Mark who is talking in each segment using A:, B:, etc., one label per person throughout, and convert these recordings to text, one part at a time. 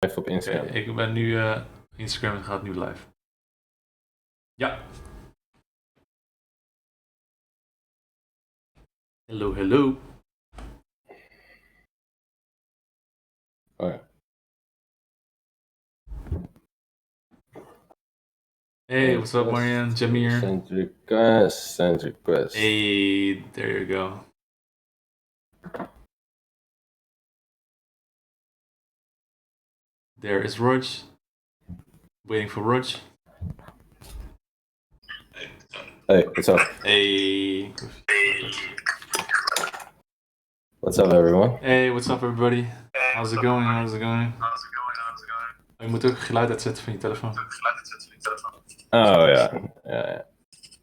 A: live op Instagram.
B: Okay, ik ben nu Instagram en gaat nu live. Ja. Hello, hello.
A: Oh ja.
B: Hey, what's up, Marianne? Jamir.
A: Send request.
B: Hey, there you go. There is Rodg. Waiting for Rodg.
A: Hey, what's up?
B: Hey.
A: What's up, everyone?
B: Hey, what's up, everybody? How's it going? Oh, je moet ook geluid uitzetten van je telefoon.
A: Oh ja.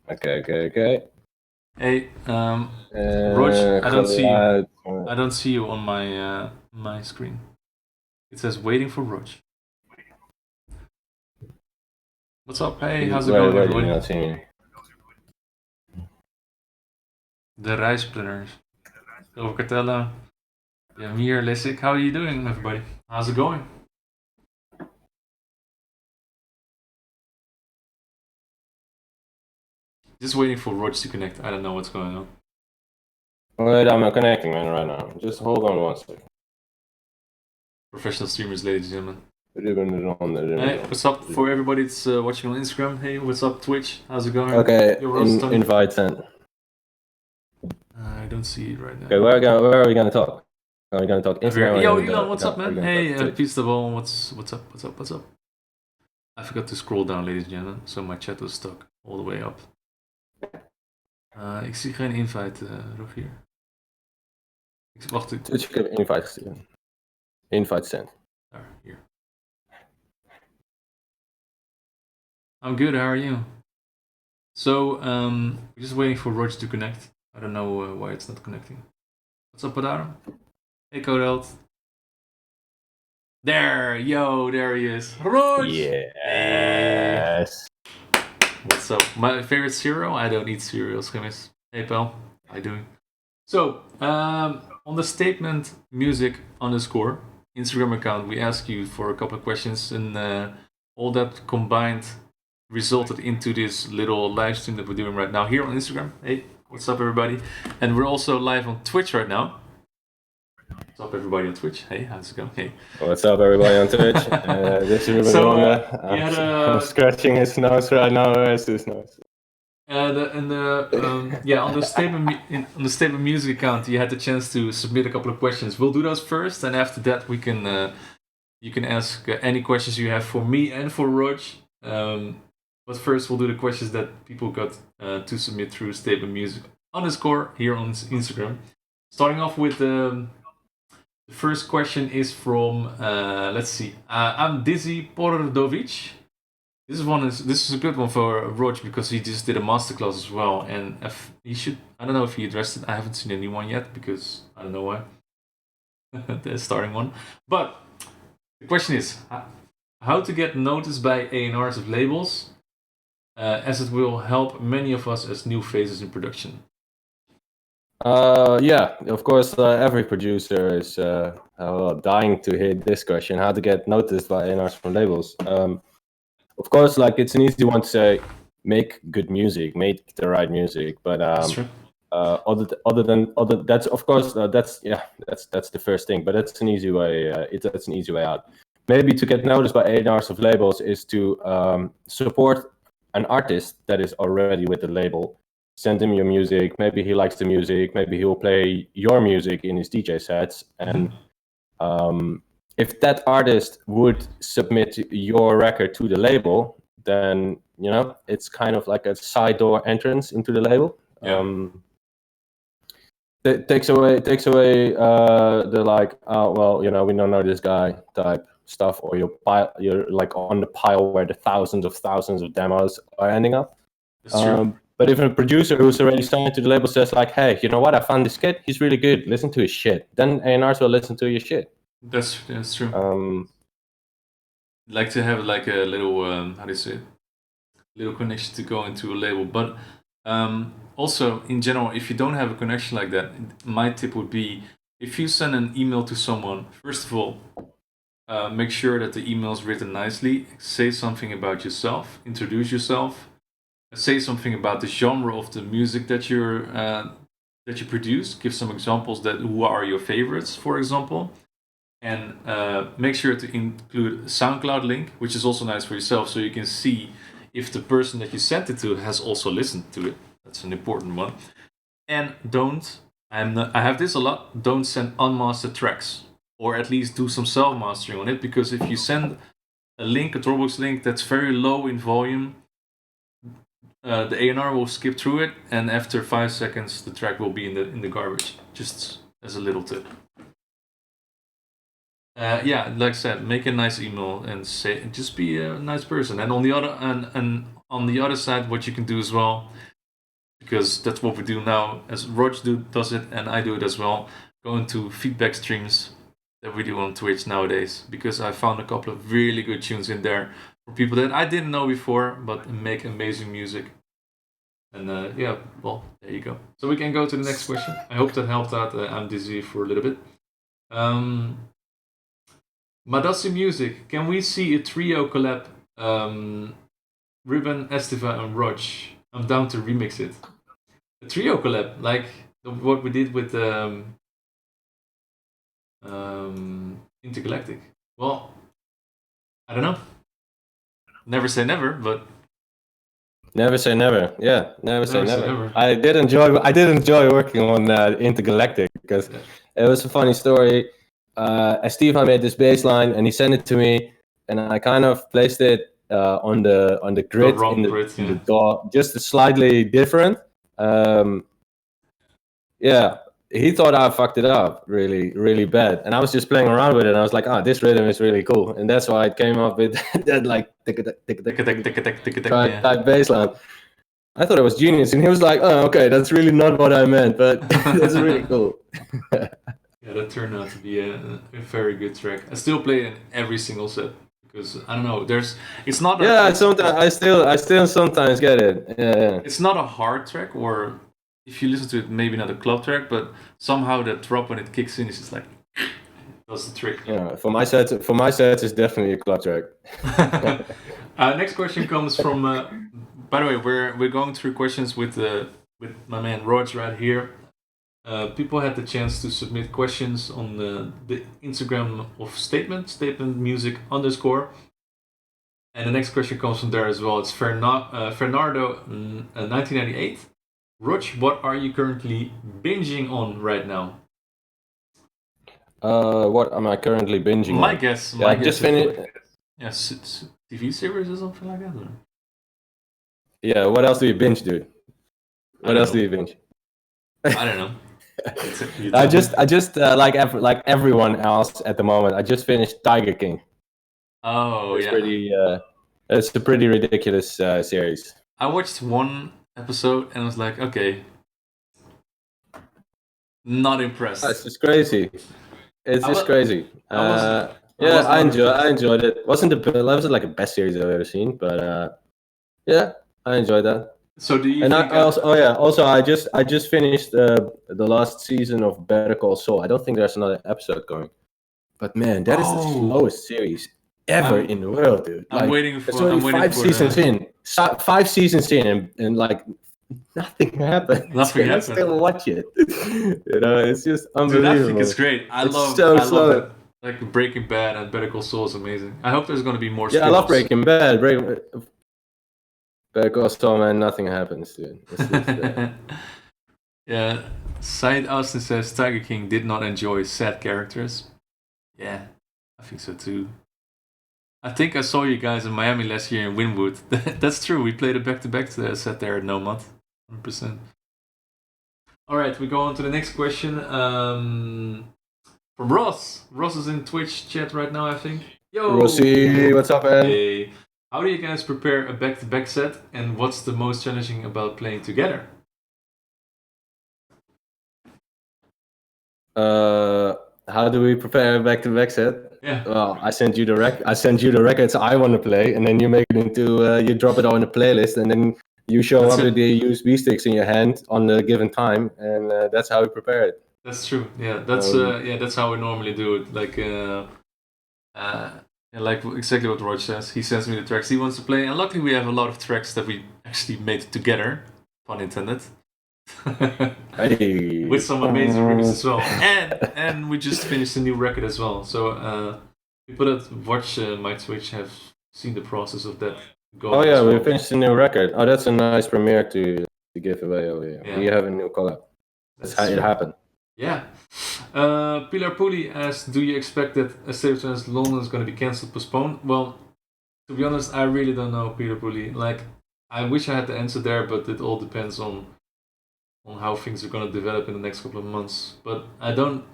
A: Oké.
B: Hey, Rodg, I don't see you on my screen. It says waiting for Rodg. What's up? Hey, how's it going, everybody?
A: Not seeing me?
B: De reisplanners. Over Cartella. Jamir, Lissik, how are you doing, everybody? How's it going? Just waiting for Rodg to connect. I don't know what's going on.
A: Wait, I'm connecting, man, right now. Just hold on one second.
B: Professional streamers, ladies and gentlemen.
A: Ruben.
B: Hey, what's up for everybody that's watching on Instagram? Hey, what's up, Twitch? How's it going?
A: Okay, invite sent.
B: I don't see it right now.
A: Okay, where are we gonna talk? Are we gonna talk Instagram?
B: Yo, Elon, what's up, man? Hey, Peace of all. What's up? I forgot to scroll down, ladies and gentlemen, so my chat was stuck all the way up. Ik zie geen invite, Rogier. Wacht.
A: Twitch, ik heb invite gestuurd. Invite sent.
B: Here. I'm good, how are you? So, we're just waiting for Rodg to connect. I don't know why it's not connecting. What's up, Padaro? Hey, Codelt. There he is. Rodg!
A: Yes.
B: Hey. What's up? My favorite cereal? I don't eat cereals, Chemis. Hey, pal. How you doing? So, on the statement music _ Instagram account, we asked you for a couple of questions, and all that combined resulted into this little live stream that we're doing right now here on Instagram. Hey, what's up, everybody? And we're also live on Twitch right now. What's up, everybody on Twitch? Hey, how's it going? Hey.
A: What's up, everybody on Twitch? This is Ruben. I'm scratching his nose right now. Where's his nose?
B: On the statement music account, you had the chance to submit a couple of questions. We'll do those first, and after that, we can you can ask any questions you have for me and for Rodg. But first, we'll do the questions that people got to submit through statement music _ here on Instagram. Starting off with the first question is from let's see. I'm Dizzy Pordovic. This is a good one for Rodg because he just did a masterclass as well, and I don't know if he addressed it. I haven't seen any one yet because I don't know why. The starting one, but the question is how to get noticed by A&Rs of labels, as it will help many of us as new faces in production.
A: Yeah, of course, every producer is dying to hear this question: how to get noticed by A&Rs from labels. Of course, like, it's an easy one to say, make good music, make the right music. But
B: That's true.
A: that's of course that's the first thing. But that's an easy way. That's an easy way out. Maybe to get noticed by A&Rs of labels is to support an artist that is already with the label. Send him your music. Maybe he likes the music. Maybe he will play your music in his DJ sets. And if that artist would submit your record to the label, then it's kind of like a side door entrance into the label.
B: Yeah.
A: It takes away the like, we don't know this guy type stuff, or you're like on the pile where the thousands of demos are ending up.
B: That's true.
A: But if a producer who's already signed to the label says like, hey, you know what, I found this kid, he's really good, listen to his shit, then A&Rs will listen to your shit.
B: That's true. Like to have like a little how do you say it? Little connection to go into a label, but also in general, if you don't have a connection like that, my tip would be, if you send an email to someone, first of all, make sure that the email is written nicely. Say something about yourself. Introduce yourself. Say something about the genre of the music that you produce. Give some examples that who are your favorites, for example, and make sure to include a SoundCloud link, which is also nice for yourself, so you can see if the person that you sent it to has also listened to it. That's an important one. And I have this a lot. Don't send unmastered tracks, or at least do some self mastering on it, because if you send a Dropbox link that's very low in volume, the A&R will skip through it, and after 5 seconds, the track will be in the garbage. Just as a little tip. Like I said, make a nice email and just be a nice person. And on the other side, what you can do as well, because that's what we do now, as Rodg does it, and I do it as well. Go into feedback streams that we do on Twitch nowadays, because I found a couple of really good tunes in there for people that I didn't know before, but make amazing music. And there you go. So we can go to the next question. I hope that helped out. I'm dizzy for a little bit. Madassi Music, can we see a trio collab? Ruben, Estiva, and Rodg. I'm down to remix it. A trio collab, like what we did with Intergalactic. Well, I don't know. Never say never, but
A: never say never. Yeah, never say never. I did enjoy working on Intergalactic, because it was a funny story. Steve made this bass line and he sent it to me, and I kind of placed it on the grid in the DAW, just slightly different. He thought I fucked it up really, really bad, and I was just playing around with it, and I was like, this rhythm is really cool, and that's why it came up with that like type bass line. I thought it was genius, and he was like, "Oh, okay, that's really not what I meant, but that's really cool."
B: Yeah, that turned out to be a very good track. I still play it in every single set, because I don't know. It's not.
A: Sometimes I still sometimes get it. Yeah.
B: It's not a hard track, or if you listen to it, maybe not a club track, but somehow that drop when it kicks in is just like that's the trick.
A: Yeah, for my sets, it's definitely a club track.
B: Next question comes from. By the way, we're going through questions with my man Rodg right here. People had the chance to submit questions on the Instagram of Statement Music _. And the next question comes from there as well. It's Fernando 1998. Rodg, what are you currently binging on right now?
A: What am I currently binging on?
B: My guess just finished. Yes, TV series or something like that. Or?
A: Yeah, what else do you binge, dude? What else do you binge?
B: I don't know.
A: I just like everyone else at the moment, I just finished Tiger King.
B: Oh,
A: it's a pretty ridiculous series.
B: I watched one episode and I was like, okay, not impressed.
A: It's just crazy. Crazy. I enjoyed it. Wasn't like the best series I've ever seen, but I enjoyed that.
B: So do you?
A: And I just finished the last season of Better Call Saul. I don't think there's another episode going, but man, that is the slowest series ever in the world, dude.
B: I'm waiting for.
A: It's 5 seasons in. 5 seasons in, and like nothing happened.
B: Nothing happened.
A: Still watch it. It's just unbelievable. Dude,
B: I think it's great. I love it. Like Breaking Bad and Better Call Saul is amazing. I hope there's going to be more.
A: Yeah, I love Breaking Bad. Better Call Saul, man, nothing happens, dude.
B: Yeah, Said Austin says Tiger King did not enjoy sad characters. Yeah, I think so too. I think I saw you guys in Miami last year in Wynwood. That's true. We played a back-to-back set there at Nomad. 100%. All right, we go on to the next question. From Ross. Ross is in Twitch chat right now, I think. Yo,
A: Rossi, what's up, man?
B: Hey. How do you guys prepare a back-to-back set, and what's the most challenging about playing together?
A: How do we prepare a back-to-back set?
B: Yeah.
A: Well, I send you the records I want to play, and then you make it into you drop it on the playlist, and then you show up with the USB sticks in your hand on the given time, and that's how we prepare it.
B: That's true. Yeah, that's how we normally do it. Like like exactly what Rodg says. He sends me the tracks he wants to play, and luckily we have a lot of tracks that we actually made together, pun intended.
A: Hey.
B: With some amazing remixes as well, and we just finished a new record as well. So people that watch my Twitch have seen the process of that.
A: Oh yeah, we finished a new record. Oh, that's a nice premiere to give away. Oh yeah, we have a new collab. That's how it happened.
B: Yeah. Pilar Puli asks, do you expect that a State of Trance London is going to be cancelled, postponed? Well, to be honest, I really don't know, Pilar Puli. Like, I wish I had the answer there, but it all depends on how things are going to develop in the next couple of months. But I don't,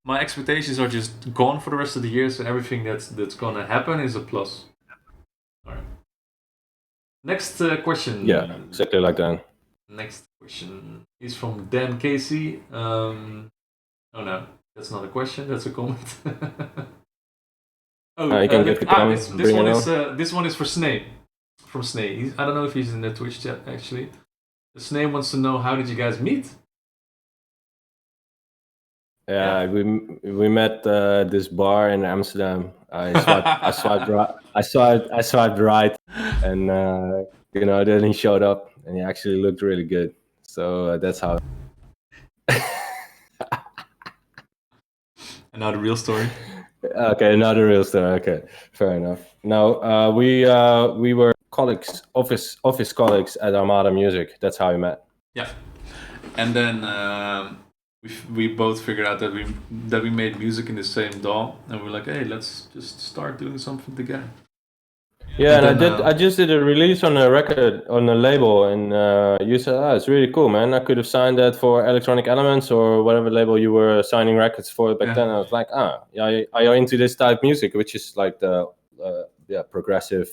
B: my expectations are just gone for the rest of the year, so everything that's going to happen is a plus. All right. Next question.
A: Yeah, exactly like that.
B: Next question is from Dan Casey. Oh no, that's not a question. That's a comment.
A: You can give the comments.
B: This one is for Snake. From Snake. I don't know if he's in the Twitch chat actually. Snake wants to know, how did you guys meet?
A: Yeah, we met this bar in Amsterdam. I swiped right, and then he showed up, and he actually looked really good. So that's how.
B: Another real story.
A: Okay, another real story. Okay, fair enough. No, we were colleagues, office colleagues at Armada Music. That's how we met.
B: Yeah, and then we both figured out that we made music in the same DAW, and we're like, hey, let's just start doing something together.
A: Yeah, and I just did a release on a record on a label, and you said, it's really cool, man. I could have signed that for Electronic Elements or whatever label you were signing records for back then. I was like, are you into this type of music, which is like the progressive,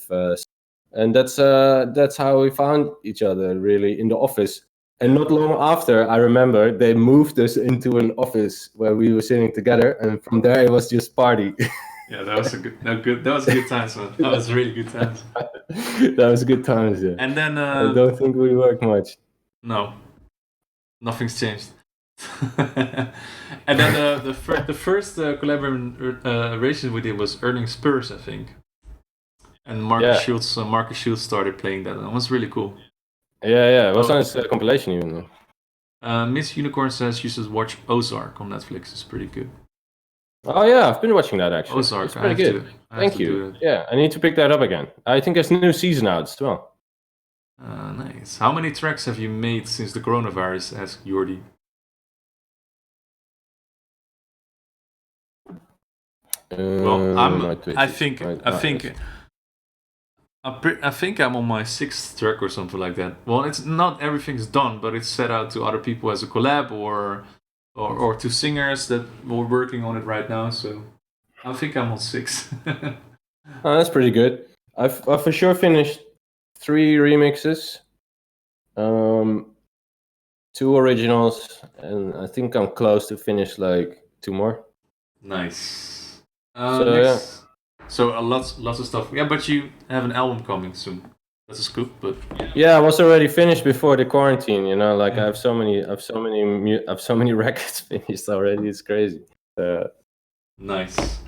A: and that's how we found each other really in the office. And not long after, I remember they moved us into an office where we were sitting together, and from there it was just party.
B: Yeah, that was good times, man. That was really good times.
A: That was good times, yeah.
B: And then
A: I don't think we worked much.
B: No, nothing's changed. And then the first collaboration we did was Earning Spurs, I think. And Marcus Schultz started playing that, and it was really cool.
A: Yeah, it was on his compilation even.
B: Miss Unicorn says you should watch Ozark on Netflix. It's pretty good.
A: Oh yeah, I've been watching that actually.
B: Ozark,
A: it's pretty good. Thank you. Yeah, I need to pick that up again. I think there's a new season out as well.
B: Nice. How many tracks have you made since the coronavirus? Asked Jordi. Well, I think I'm on my 6th track or something like that. Well, it's not everything's done, but it's set out to other people as a collab or to singers that we're working on it right now. So I think I'm on 6.
A: That's pretty good. I've for sure finished 3 remixes, 2 originals, and I think I'm close to finish like 2 more.
B: Nice. So lots of stuff. Yeah, but you have an album coming soon. That's a scoop, but
A: yeah, I was already finished before the quarantine. Like I have so many records finished already. It's crazy.
B: Nice.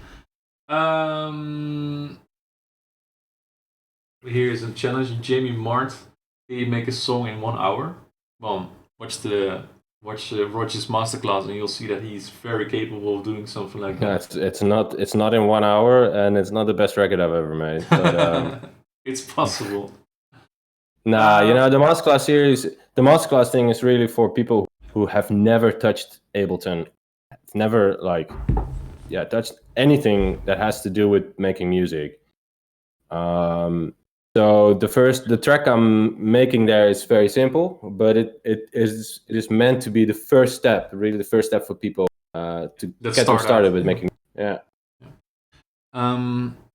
B: Here's a challenge. Jamie Mart. Can you make a song in 1 hour? Well, watch Rodg's masterclass, and you'll see that he's very capable of doing something like that.
A: Yeah, it's not in 1 hour, and it's not the best record I've ever made. But,
B: it's possible.
A: Nah, the masterclass series, the masterclass thing is really for people who have never touched Ableton, never touched anything that has to do with making music. So the track I'm making there is very simple, but it is meant to be the first step, really the first step for people to get them started with making. Yeah.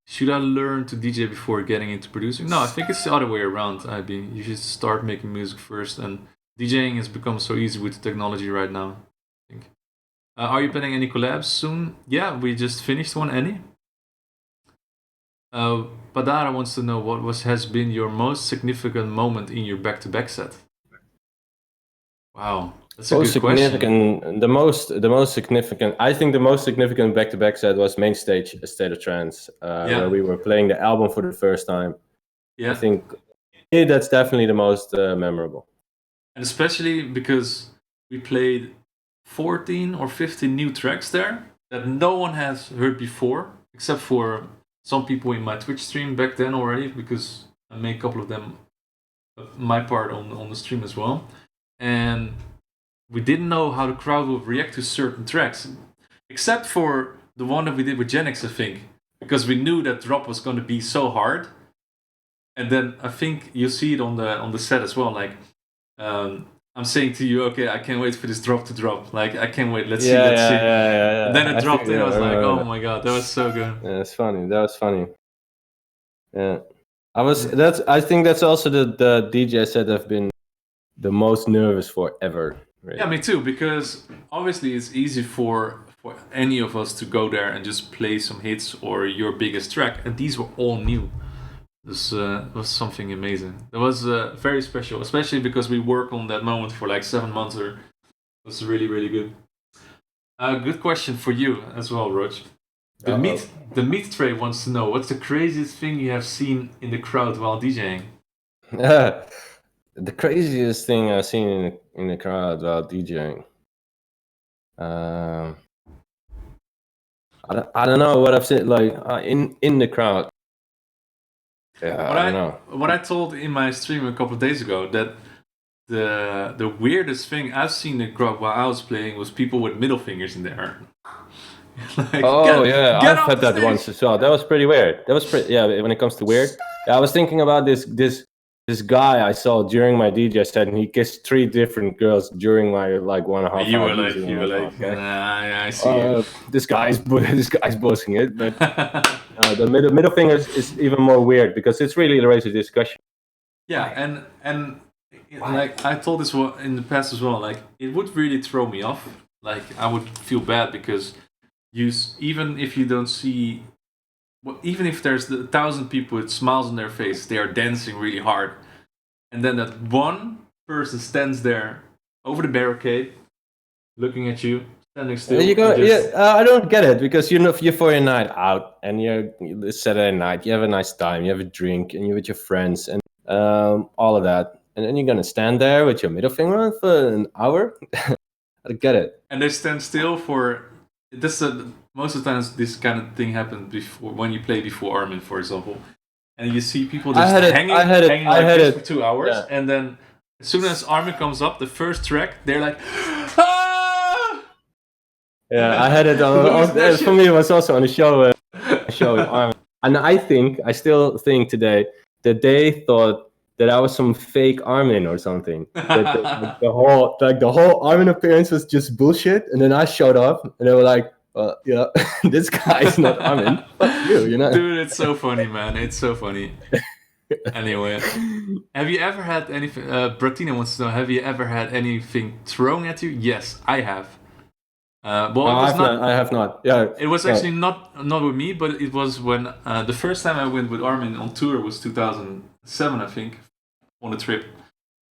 B: Should I learn to DJ before getting into producing? No, I think it's the other way around. You should start making music first, and DJing has become so easy with the technology right now. I think. Are you planning any collabs soon? Yeah, we just finished one. Any? Padara wants to know what has been your most significant moment in your back-to-back set. Wow. That's a good question.
A: The most significant. I think the most significant back-to-back set was Main Stage, A State of Trance, where we were playing the album for the first time.
B: Yeah.
A: I think that's definitely the most memorable.
B: And especially because we played 14 or 15 new tracks there that no one has heard before, except for some people in my Twitch stream back then already, because I made a couple of them my part on the stream as well. And we didn't know how the crowd would react to certain tracks, except for the one that we did with Genix, I think, because we knew that drop was going to be so hard. And then I think you see it on the set as well. Like I'm saying to you, okay, I can't wait for this drop to drop. Like I can't wait. Let's see.
A: Yeah.
B: And then it dropped, and I was like, oh my god, that was so good.
A: Yeah, it's funny. That was funny. Yeah, I think that's also the DJ set I've been the most nervous for ever. Right?
B: Yeah, me too. Because obviously it's easy for any of us to go there and just play some hits or your biggest track, and these were all new. This was something amazing. It was very special, especially because we worked on that moment for like 7 months. It was really, really good. Good question for you as well, Rodg. The meat tray wants to know, what's the craziest thing you have seen in the crowd while DJing?
A: The craziest thing I've seen in the crowd while DJing. I don't know what I've seen like in the crowd. Yeah, I don't know.
B: What I told in my stream a couple of days ago, that the weirdest thing I've seen in the crowd while I was playing was people with middle fingers in the air.
A: Like, I've had that once as well. That was pretty weird. When it comes to weird, I was thinking about this guy I saw during my DJ set, and he kissed 3 different girls during my like 1.5 hours.
B: You were like, I see.
A: This guy's boasting it, but the middle finger is even more weird because it's really raises discussion.
B: Yeah, and like I told this in the past as well. Like it would really throw me off. Like I would feel bad because even if you don't see. Well, even if there's 1,000 people with smiles on their face, they are dancing really hard. And then that one person stands there over the barricade, looking at you, standing still.
A: I don't get it, because you're for your night out, and it's Saturday night, you have a nice time, you have a drink, and you're with your friends, and all of that. And then you're going to stand there with your middle finger on for an hour? I don't get it.
B: And they stand still for... most of the times this kind of thing happens before when you play before Armin, for example, and you see people just hanging like this for 2 hours, and then as soon as Armin comes up, the first track, they're like, ah!
A: Yeah, I had it on. For me, it was also on the show. Show with Armin, and I still think today that they thought that I was some fake Armin or something. That the whole Armin appearance was just bullshit, and then I showed up, and they were like, "Yeah, this guy's not Armin. Fuck you, you know."
B: Dude, it's so funny, man. It's so funny. Anyway, have you ever had anything? Bratina wants to know: have you ever had anything thrown at you? Yes, I have.
A: I have not. Yeah,
B: it was actually not with me, but it was when the first time I went with Armin on tour was 2007, I think, on a trip,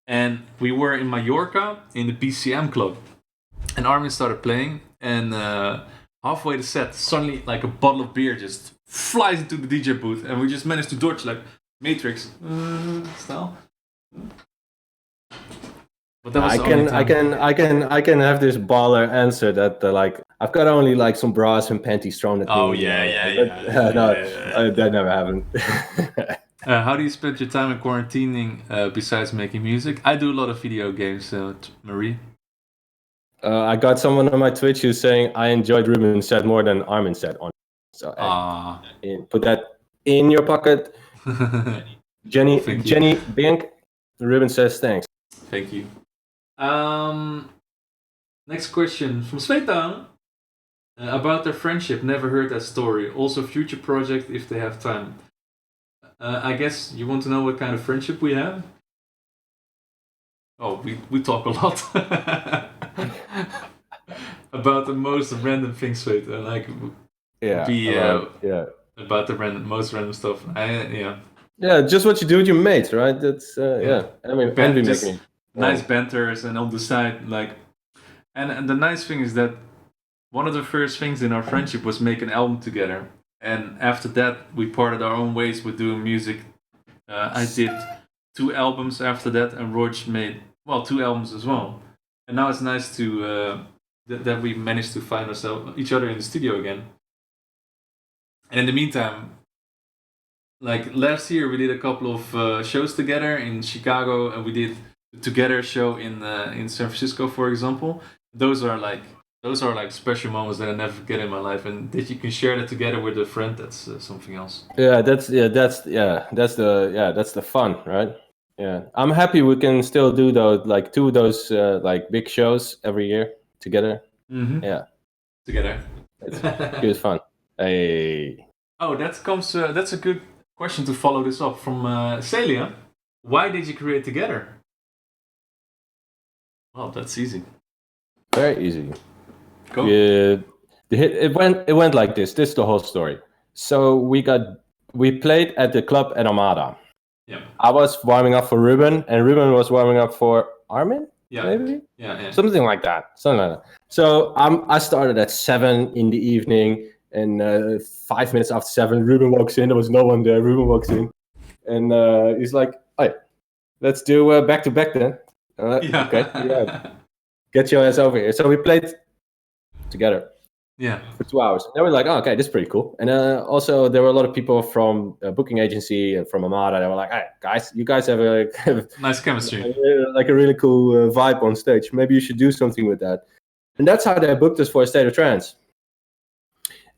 B: and we were in Mallorca in the BCM club, and Armin started playing, and halfway the set, suddenly like a bottle of beer just flies into the DJ booth, and we just managed to dodge like Matrix style. But that was
A: I can have this baller answer that like I've got only like some bras and panties thrown at me.
B: Oh yeah.
A: That never happened.
B: How do you spend your time in quarantining besides making music? I do a lot of video games, Marie.
A: I got someone on my Twitch who's saying I enjoyed Ruben's set more than Armin's set on. So put that in your pocket. Jenny Bink. Ruben says thanks.
B: Thank you. Next question from Sveta. About their friendship, never heard that story. Also future project if they have time. I guess you want to know what kind of friendship we have? Oh, we talk a lot. About the most random things, Sveta. Like about the most random stuff.
A: Yeah, just what you do with your mates, right? That's I mean,
B: nice banters, and on the side, like And the nice thing is that one of the first things in our friendship was make an album together. And after that, we parted our own ways with doing music. I did 2 albums after that, and Rodg made 2 albums as well. And now it's nice to that we managed to find each other in the studio again. And in the meantime, like last year, we did a couple of shows together in Chicago, and we did the Together show in San Francisco, for example. Those are like special moments that I never forget in my life, and that you can share that together with a friend. That's something else.
A: That's the fun, right? Yeah, I'm happy we can still do those like 2 of those like big shows every year together.
B: Mm-hmm.
A: Yeah,
B: together.
A: It's good fun. Hey.
B: Oh, that's a good question to follow this up from Celia. Why did you create Together? Well, that's easy.
A: Very easy.
B: Go.
A: It went like this. This is the whole story. So we played at the club at Armada.
B: Yeah.
A: I was warming up for Ruben, and Ruben was warming up for Armin.
B: Yeah.
A: Maybe.
B: Yeah.
A: Something like that. So I started at 7 in the evening, and 5 minutes after 7, Ruben walks in. There was no one there. Ruben walks in, and he's like, "Hey, let's do back to back then."
B: Yeah.
A: Okay. Yeah. Get your ass over here. So we played together.
B: Yeah.
A: For 2 hours. And then we're like, oh, okay, this is pretty cool. And also there were a lot of people from a booking agency and from Armada. They were like, hey, guys, you guys have a
B: nice chemistry.
A: Like a really cool vibe on stage. Maybe you should do something with that. And that's how they booked us for A State of Trance.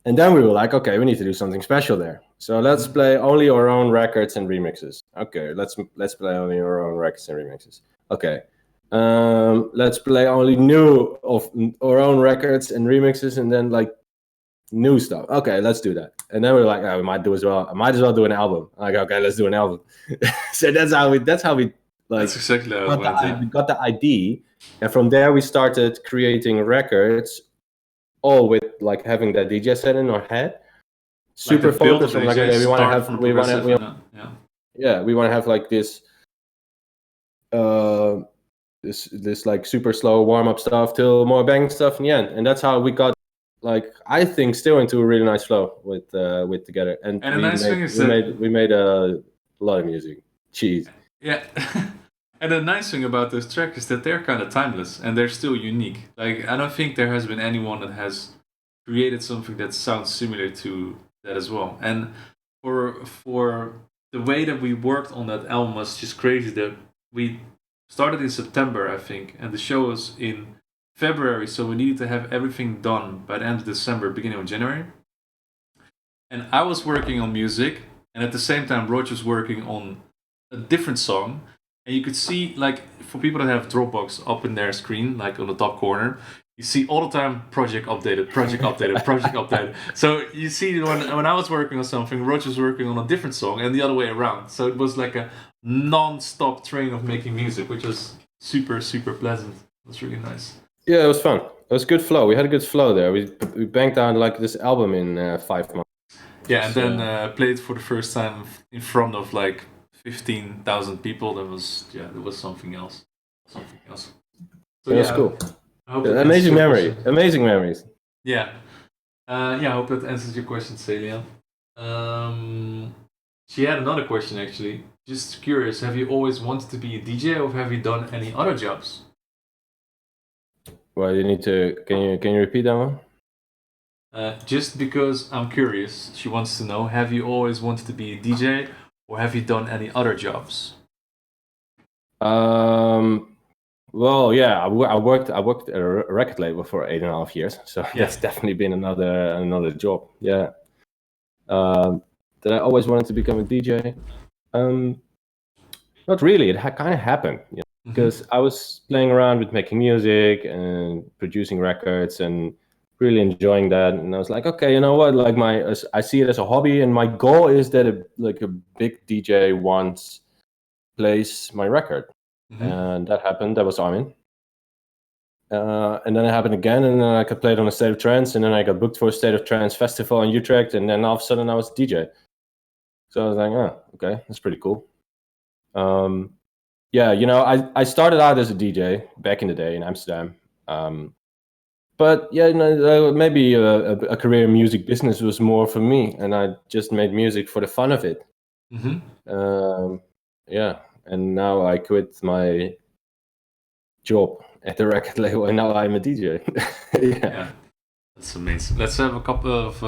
A: And then we were like, okay, we need to do something special there. So let's play only our own records and remixes. Okay, let's play only our own records and remixes. Okay. Let's play only new of our own records and remixes, and then like new stuff. Okay, let's do that. And then we're like, we might do as well. I might as well do an album. Like, okay, let's do an album. So that's how we like.
B: That's exactly how
A: we got the idea, and from there we started creating records, all with like having that DJ set in our head. Super focused on like, okay, we want to have like this. This like super slow warm-up stuff till more bang stuff in the end, and that's how we got like I think still into a really nice flow with Together. And
B: the nice thing is
A: we made a lot of music. Jeez.
B: Yeah. And the nice thing about this track is that they're kind of timeless and they're still unique. Like I don't think there has been anyone that has created something that sounds similar to that as well. And for the way that we worked on that album was just crazy. That we started in September, I think, and the show was in February, so we needed to have everything done by the end of December, beginning of January. And I was working on music, and at the same time, Rodg was working on a different song. And you could see, like, for people that have Dropbox up in their screen, like on the top corner, you see all the time project updated. So you see when I was working on something, Rodg was working on a different song and the other way around. So it was like a non-stop train of making music, which was super, super pleasant. It was really nice.
A: Yeah, it was fun. It was good flow. We had a good flow there. We banged out like this album in 5 months.
B: Yeah, and then played for the first time in front of like 15,000 people. That was something else. So
A: it was cool. Amazing memories.
B: Yeah. I hope that answers your question, Celia. She had another question actually. Just curious, have you always wanted to be a DJ or have you done any other jobs?
A: Well, you need to. Can you repeat that one?
B: Just because I'm curious, she wants to know: have you always wanted to be a DJ, or have you done any other jobs?
A: Well, yeah, I worked at a record label for 8.5 years, so that's definitely been another job. Yeah. That I always wanted to become a DJ. Not really. It kind of happened, because I was playing around with making music and producing records and really enjoying that. And I was like, okay, you know what? Like I see it as a hobby, and my goal is that a big DJ once plays my record. And that happened. That was Armin. And then it happened again, and then I could play it on a State of Trance, and then I got booked for a State of Trance festival in Utrecht, and then all of a sudden I was a DJ. So I was like, oh, okay, that's pretty cool. Yeah, I started out as a DJ back in the day in Amsterdam. But yeah, maybe a career in music business was more for me, and I just made music for the fun of it. Yeah, and now I quit my job at the record label, and now I'm a DJ.
B: Yeah, that's amazing. Let's have a couple of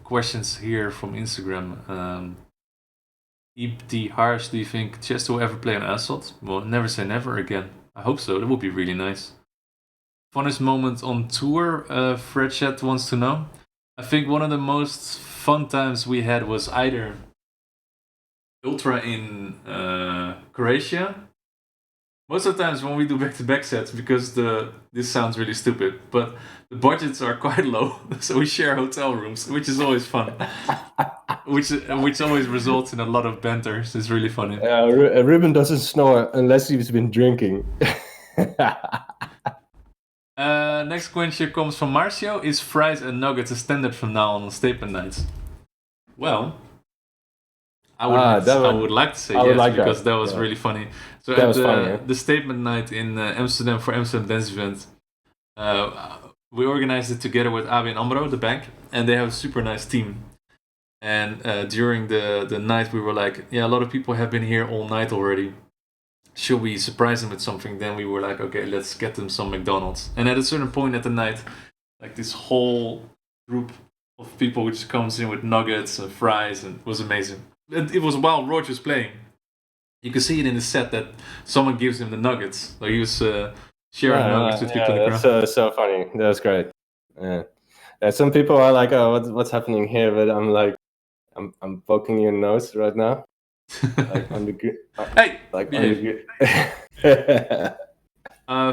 B: questions here from Instagram. E.P. Harsh, do you think Chester will ever play on Assault? Well, never say never again. I hope so. That would be really nice. Funnest moment on tour, Fred Chat wants to know. I think one of the most fun times we had was either Ultra in Croatia. Most of the times when we do back-to-back sets, because this sounds really stupid, but the budgets are quite low, so we share hotel rooms, which is always fun. which always results in a lot of banters. It's really funny.
A: Ruben doesn't snore unless he's been drinking.
B: Next question comes from Marcio. Is fries and nuggets a standard from now on statement nights? Well, I would like to say yes, because that was really funny. So at the statement night in Amsterdam for Amsterdam Dance Event, we organized it together with ABN AMRO, the bank, and they have a super nice team. And during the night, we were like, yeah, a lot of people have been here all night already. Should we surprise them with something? Then we were like, okay, let's get them some McDonald's. And at a certain point at the night, like this whole group of people just comes in with nuggets and fries, and it was amazing. It was while Rodg was playing. You can see it in the set that someone gives him the nuggets. So he was sharing nuggets with people in the crowd.
A: That's so funny. That was great. Yeah. Some people are like, oh, what's happening here? But I'm like, I'm poking your nose right now. Like on the
B: hey,
A: like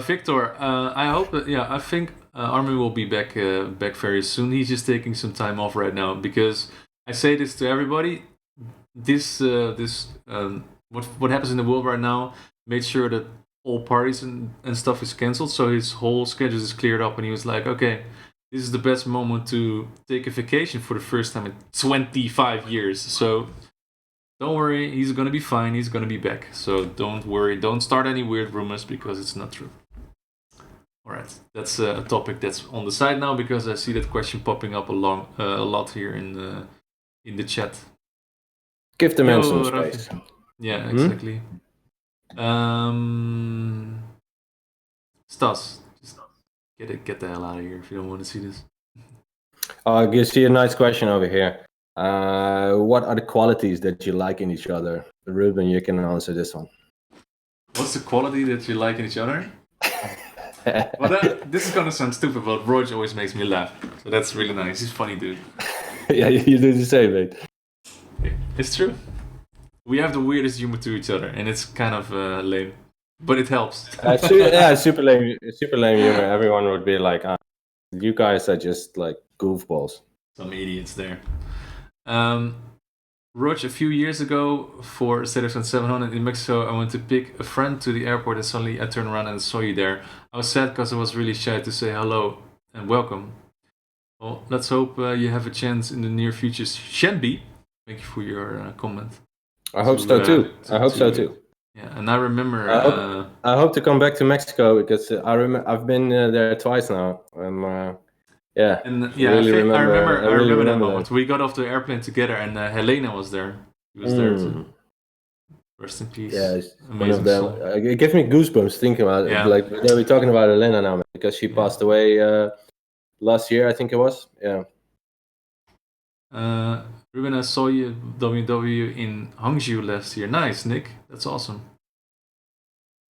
B: Victor, I hope that I think Armin will be back very soon. He's just taking some time off right now, because I say this to everybody. What happens in the world right now made sure that all parties and stuff is cancelled, so his whole schedule is cleared up, and he was like, okay, this is the best moment to take a vacation for the first time in 25 years. So don't worry, he's gonna be fine, he's gonna be back. So don't worry, don't start any weird rumors, because it's not true. Alright, that's a topic that's on the side now, because I see that question popping up a lot here in the chat.
A: Give the man some space.
B: Yeah, exactly. Stas, just get the hell out of here if you don't want to see this.
A: You see a nice question over here. What are the qualities that you like in each other? Ruben, you can answer this one.
B: What's the quality that you like in each other? Well, this is gonna sound stupid, but Rodg always makes me laugh, so that's really nice. He's a funny dude.
A: Yeah, you do the same, mate.
B: It's true. We have the weirdest humor to each other, and it's kind of lame, but it helps.
A: Super lame humor. Everyone would be like, you guys are just like goofballs.
B: Some idiots there. Rodg, a few years ago for Citizen 700 in Mexico, I went to pick a friend to the airport, and suddenly I turned around and saw you there. I was sad because I was really shy to say hello and welcome. Well, let's hope you have a chance in the near future. Shenby, thank you for your comment.
A: I hope so too.
B: Yeah, and I remember.
A: I hope to come back to Mexico, because I've been there twice now. I
B: remember that moment. We got off the airplane together, and Helena was there. She was there too. Rest in peace.
A: Yeah, amazing. It gives me goosebumps thinking about it. Like we're talking about Helena now, because she passed away last year, I think it was. Yeah.
B: Ruben, I saw you WW in Hangzhou last year. Nice, Nick. That's awesome.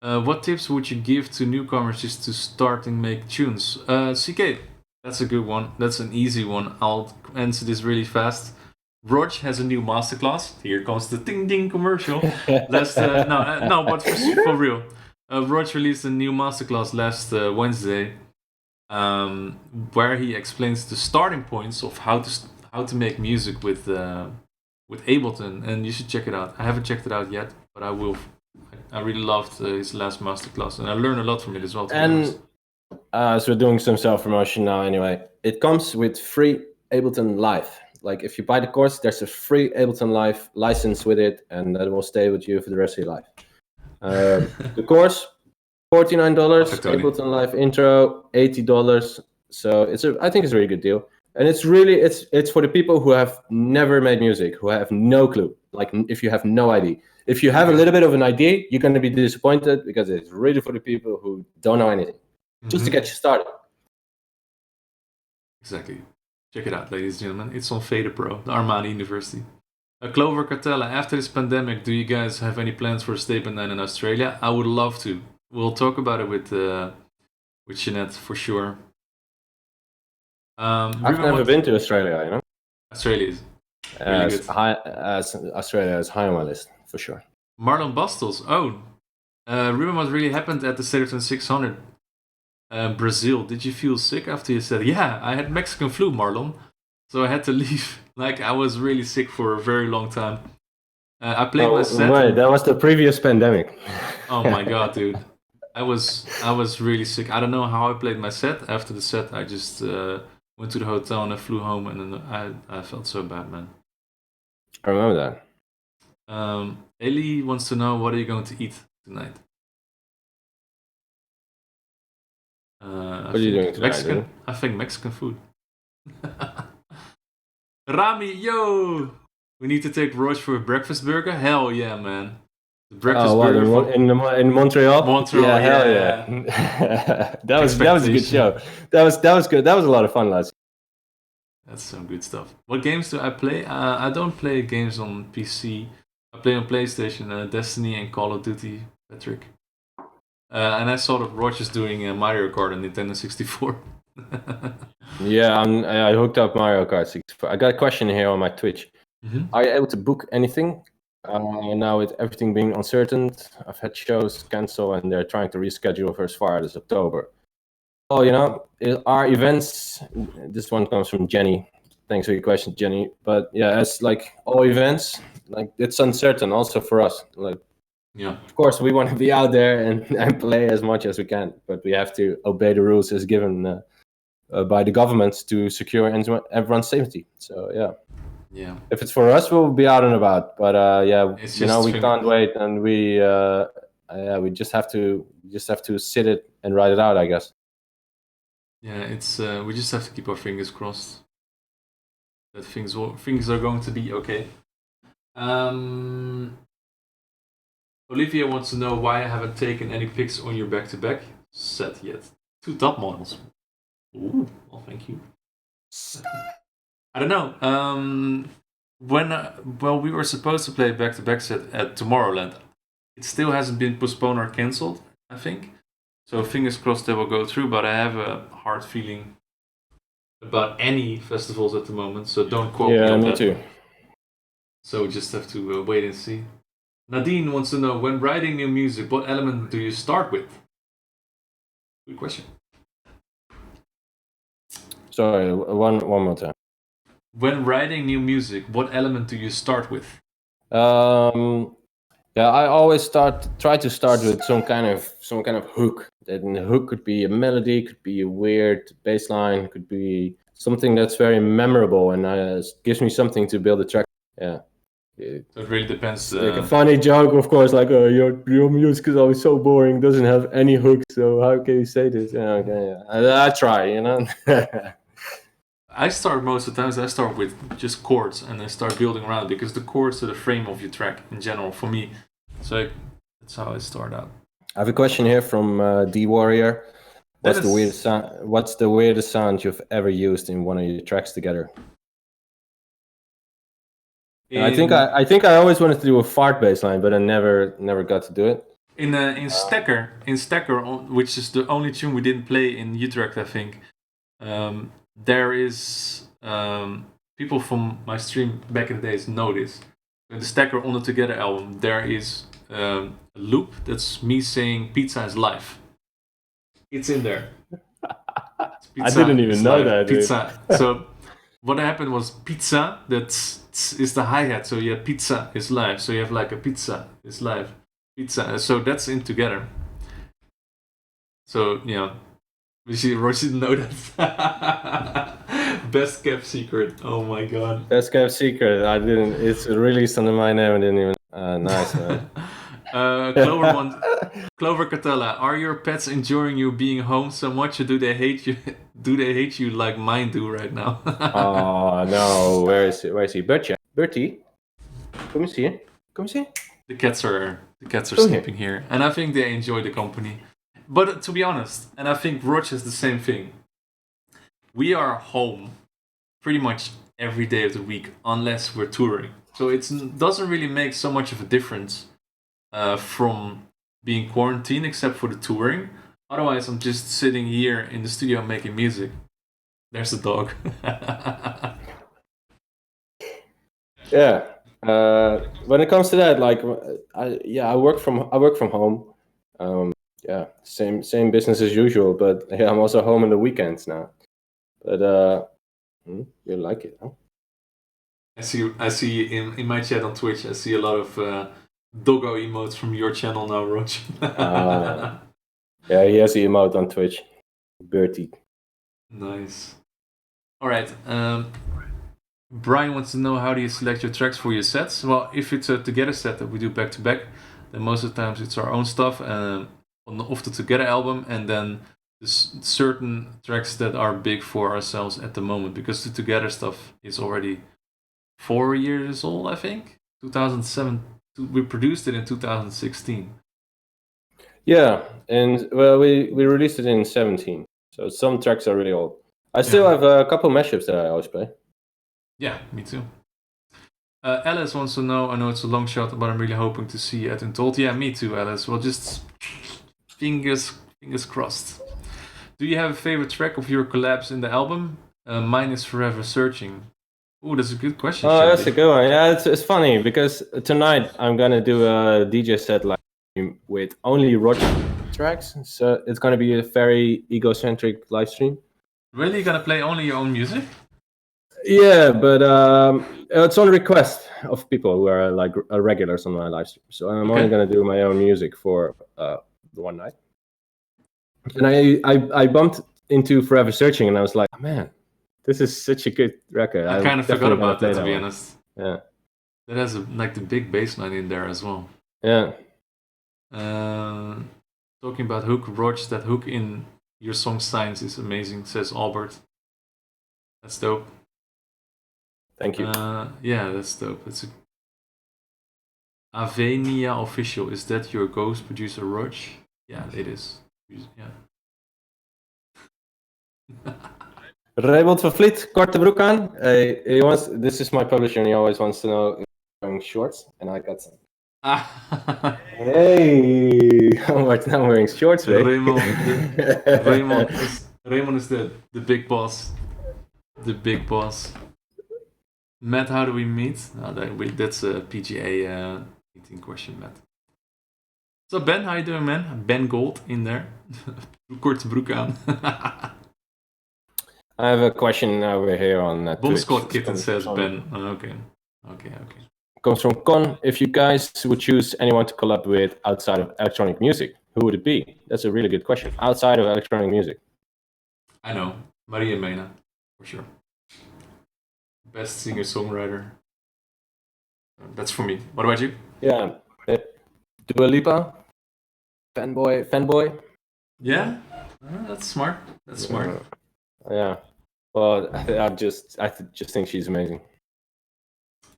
B: What tips would you give to newcomers just to start and make tunes? CK, that's a good one. That's an easy one. I'll answer this really fast. Rodg has a new masterclass. Here comes the ding ding commercial. But for real. Rodg released a new masterclass last Wednesday, where he explains the starting points of how to make music with Ableton, and you should check it out. I haven't checked it out yet, but I will. I really loved his last masterclass, and I learned a lot from it as well.
A: So we're doing some self-promotion now anyway. It comes with free Ableton Live. Like if you buy the course, there's a free Ableton Live license with it, and that will stay with you for the rest of your life. The course, $49, Ableton Live intro, $80, So I think it's a really good deal. And it's for the people who have never made music, who have no clue. Like if you have no idea. If you have a little bit of an idea, you're going to be disappointed because it's really for the people who don't know anything. Just to get you started.
B: Exactly. Check it out, ladies and gentlemen. It's on Vader Pro, the Armani University. Clover Cartella, after this pandemic, do you guys have any plans for a statement night in Australia? I would love to. We'll talk about it with Jeanette for sure.
A: I've never been to Australia, you know.
B: Australia is
A: really good. Australia is high on my list for sure.
B: Marlon Bastos. Ruben, what really happened at the Stadium 600 Brazil? Did you feel sick after you said, yeah, I had Mexican flu, Marlon, so I had to leave. Like, I was really sick for a very long time. I played my set.
A: Right, that was the previous pandemic.
B: Oh my god, dude. I was really sick. I don't know how I played my set. After the set, I just went to the hotel and I flew home, and then I felt so bad, man.
A: I remember that.
B: Ellie wants to know, what are you going to eat tonight?
A: What are you doing tonight?
B: Mexican. I think Mexican food. Rami, yo! We need to take Rodg for a breakfast burger? Hell yeah, man. The breakfast burger
A: in Montreal?
B: Montreal,
A: yeah. Hell yeah. that was a good show. That was good. That was a lot of fun last year.
B: That's some good stuff. What games do I play? I don't play games on PC. I play on PlayStation, Destiny and Call of Duty, Patrick. And I saw that Rodg is doing Mario Kart on Nintendo 64.
A: Yeah, I hooked up Mario Kart 64. I got a question here on my Twitch. Are you able to book anything? Now with everything being uncertain, I've had shows cancel and they're trying to reschedule for as far as October. Oh, you know, our events, this one comes from Jenny. Thanks for your question, Jenny. But yeah, as like all events, like it's uncertain also for us. Like,
B: yeah,
A: of course we want to be out there and play as much as we can, but we have to obey the rules as given by the government to secure everyone's safety. So yeah, if it's for us, we'll be out and about. But you know, we can't wait, and we just have to sit it and ride it out, I guess.
B: Yeah, it's we just have to keep our fingers crossed that things are going to be okay. Olivia wants to know why I haven't taken any pics on your back-to-back set yet. 2 top models. Ooh, well, thank you. I don't know. When we were supposed to play back-to-back set at Tomorrowland, it still hasn't been postponed or cancelled, I think. So fingers crossed they will go through, but I have a hard feeling about any festivals at the moment, so don't quote me on that.
A: Yeah, me too.
B: So we just have to wait and see. Nadine wants to know, when writing new music, what element do you start with? Good question.
A: Sorry, one more time.
B: When writing new music, what element do you start with?
A: Yeah, I always try to start with some kind of hook. And the hook could be a melody, could be a weird bass line, could be something that's very memorable and gives me something to build a track. Yeah.
B: So it really depends.
A: Like a funny joke, of course, like your music is always so boring, doesn't have any hook. So how can you say this? Yeah, okay, yeah. I try, you know.
B: I start most of the times. I start with just chords and I start building around because the chords are the frame of your track in general for me. So that's how I start out.
A: I have a question here from D Warrior. What's the weirdest sound you've ever used in one of your tracks together? I think I always wanted to do a fart bass line, but I never got to do it.
B: In Stacker, which is the only tune we didn't play in Utrecht, I think. There is people from my stream back in the days know this. In the Stacker On the Together album, there is a loop that's me saying "Pizza is life." It's in there.
A: I didn't even know that.
B: Pizza. So what happened was pizza. Is the hi-hat. So you have pizza is live. So you have like a pizza is live. Pizza. So that's in together. So yeah. Rodg didn't know that. Best kept secret. Oh my god.
A: Best kept secret. I didn't. It's released under my name. I didn't even. Nice, man.
B: Clover Catella, are your pets enjoying you being home so much, or do they hate you? Do they hate you like mine do right now?
A: Oh no, where is he? Bertie, come eens hier. Come eens hier.
B: The cats are
A: Come
B: sleeping here, and I think they enjoy the company. But to be honest, and I think Rodg is the same thing. We are home pretty much every day of the week, unless we're touring. So it doesn't really make so much of a difference from being quarantined, except for the touring. Otherwise, I'm just sitting here in the studio making music. There's the dog.
A: Yeah. When it comes to that, like, I work from home. Yeah, same business as usual. But yeah, I'm also home on the weekends now. But you like it, huh?
B: I see in my chat on Twitch, I see a lot of doggo emotes from your channel now, Rodg.
A: Yeah, he has the emote on Twitch. Bertie.
B: Nice. All right. Brian wants to know, how do you select your tracks for your sets? Well, if it's a together set that we do back to back, then most of the times it's our own stuff off the together album, and then there's certain tracks that are big for ourselves at the moment, because the together stuff is already 4 years old, I think. 2007. We produced it in 2016.
A: Yeah, and well, we released it in 2017, so some tracks are really old. I still have a couple mashups that I always play.
B: Yeah, me too. Alice wants to know, I know it's a long shot, but I'm really hoping to see you at Untitled. Yeah, me too, Alice. Well, just fingers crossed. Do you have a favorite track of your collabs in the album? Mine is Forever Searching. Oh, that's a good question.
A: Oh, that's a good one. Yeah, it's funny because tonight I'm gonna do a DJ set like with only Rodg tracks. So it's gonna be a very egocentric live stream.
B: Really, you gonna play only your own music?
A: Yeah, but it's on request of people who are like regulars on my live stream. So I'm only gonna do my own music for the one night. And I bumped into Forever Searching, and I was like, oh, man, this is such a good record.
B: I kind of forgot about that, to be honest.
A: Yeah,
B: that has like the big bass line in there as well.
A: Yeah.
B: Talking about hook, Rodg, that hook in your song Signs is amazing, says Albert. That's dope.
A: Thank you.
B: Yeah, that's dope. It's Avenia Official. Is that your ghost producer, Rodg? Yeah, it is. Yeah.
A: Rijbold van Vliet, korte broek aan. He wants. This is my publisher, and he always wants to know if I'm wearing shorts, and I got some. Hey, I'm wearing shorts, babe.
B: Raymond is the big boss. The big boss. Matt, how do we meet? That's a PGA meeting question, Matt. So Ben, how you doing, man? Ben Gold in there. Korte broek aan.
A: I have a question over here on
B: Bomb Squad Kitten says Ben. Okay.
A: Comes from Con. If you guys would choose anyone to collab with outside of electronic music, who would it be? That's a really good question. Outside of electronic music.
B: I know. Maria Mena, for sure. Best singer-songwriter. That's for me. What about you?
A: Yeah. Dua Lipa. Fanboy.
B: Yeah? That's smart.
A: Yeah. Well, I just think she's amazing.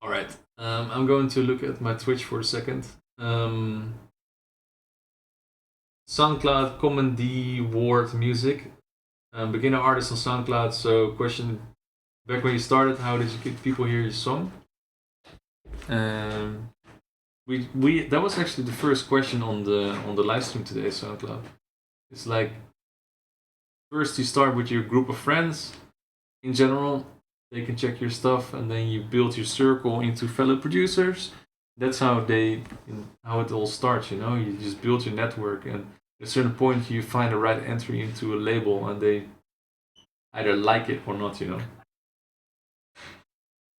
B: All right. I'm going to look at my Twitch for a second. SoundCloud, Common D Ward Music. Beginner artist on SoundCloud. So, question: back when you started, how did you get people hear your song? We that was actually the first question on the live stream today, SoundCloud. It's like, first you start with your group of friends. In general, they can check your stuff, and then you build your circle into fellow producers. That's how it all starts, you know. You just build your network, and at a certain point you find the right entry into a label, and they either like it or not, you know.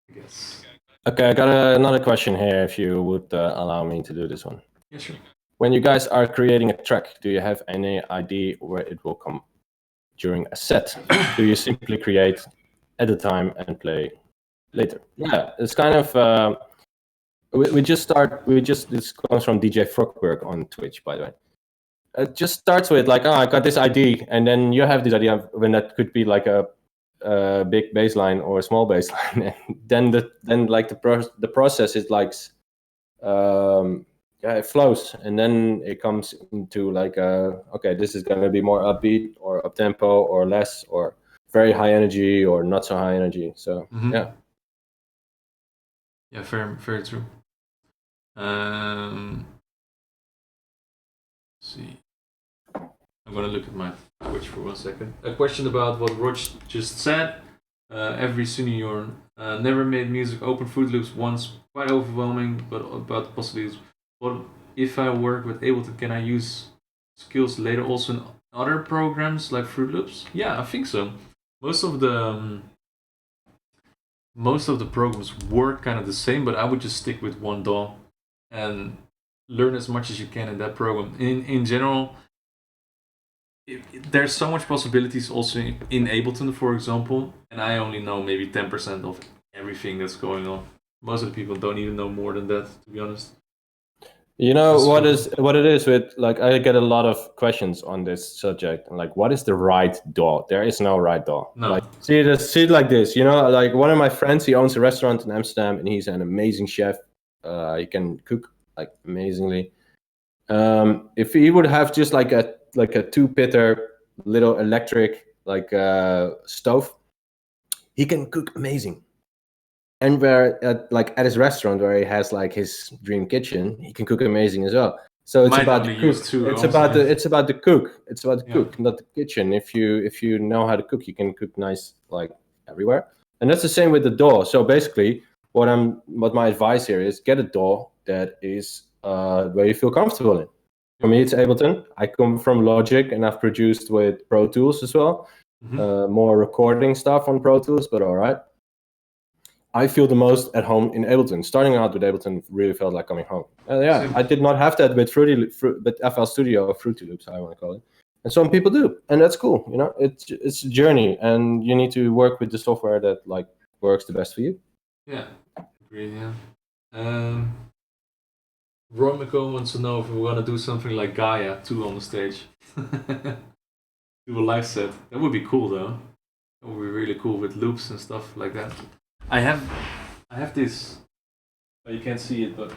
B: I guess.
A: Okay, I got another question here, if you would allow me to do this one.
B: Yeah, sure.
A: When you guys are creating a track, do you have any idea where it will come during a set? Do you simply create at the time and play later? Yeah, it's kind of we just this comes from DJ Frogberg on Twitch, by the way. It just starts with like, I got this ID, and then you have this idea of when that could be like a big baseline or a small baseline, and then like the process is like, it flows, and then it comes into like, okay, this is gonna be more upbeat or up tempo or less or very high energy or not so high energy. So yeah.
B: Yeah, very true. Let's see. I'm gonna look at my Twitch for 1 second. A question about what Rodg just said. Every senior never made music open Fruit Loops once. Quite overwhelming, but about the possibilities. What if I work with Ableton? Can I use skills later also in other programs like Fruit Loops? Yeah, I think so. Most of the programs work kind of the same, but I would just stick with one DAW and learn as much as you can in that program. In general, there's so much possibilities also in Ableton, for example, and I only know maybe 10% of everything that's going on. Most of the people don't even know more than that, to be honest.
A: You know what it is with, like, I get a lot of questions on this subject, like, what is the right DAW? There is no right DAW.
B: No.
A: Like, see it like this, you know, like one of my friends, he owns a restaurant in Amsterdam, and he's an amazing chef. He can cook like amazingly. If he would have just like a 2-pitter little electric like stove, he can cook amazing. And where at his restaurant where he has like his dream kitchen, he can cook amazing as well. So it's about the cook. It's about the cook. It's about the cook, not the kitchen. If you know how to cook, you can cook nice like everywhere. And that's the same with the DAW. So basically, what my advice here is, get a DAW that is where you feel comfortable in. For me, it's Ableton. I come from Logic, and I've produced with Pro Tools as well. More recording stuff on Pro Tools, but all right. I feel the most at home in Ableton. Starting out with Ableton really felt like coming home. I did not have that with FL Studio or Fruity Loops, I want to call it. And some people do, and that's cool. You know, it's a journey, and you need to work with the software that like works the best for you.
B: Yeah, agree. Yeah. Roy McCone wants to know if we want to do something like Gaia 2 on the stage. Do a live set. That would be cool, though. That would be really cool with loops and stuff like that. I have this. You can't see it, but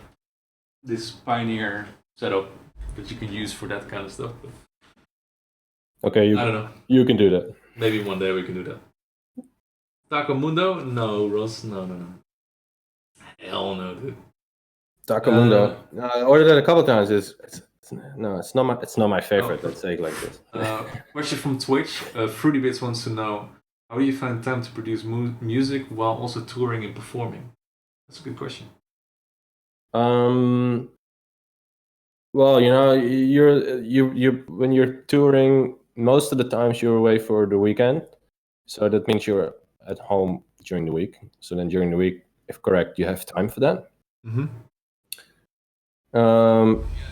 B: this Pioneer setup that you can use for that kind of stuff.
A: Okay,
B: I don't know.
A: You can do that.
B: Maybe one day we can do that. Taco Mundo? No, Ross. No. Hell no, dude.
A: Taco Mundo. I ordered it a couple times. It's not my favorite. Let's say it like this.
B: Question from Twitch. Fruity Bits wants to know, how do you find time to produce music while also touring and performing? That's a good question.
A: Well, you know, you when you're touring, most of the times you're away for the weekend, so that means you're at home during the week. So then during the week, if correct, you have time for that.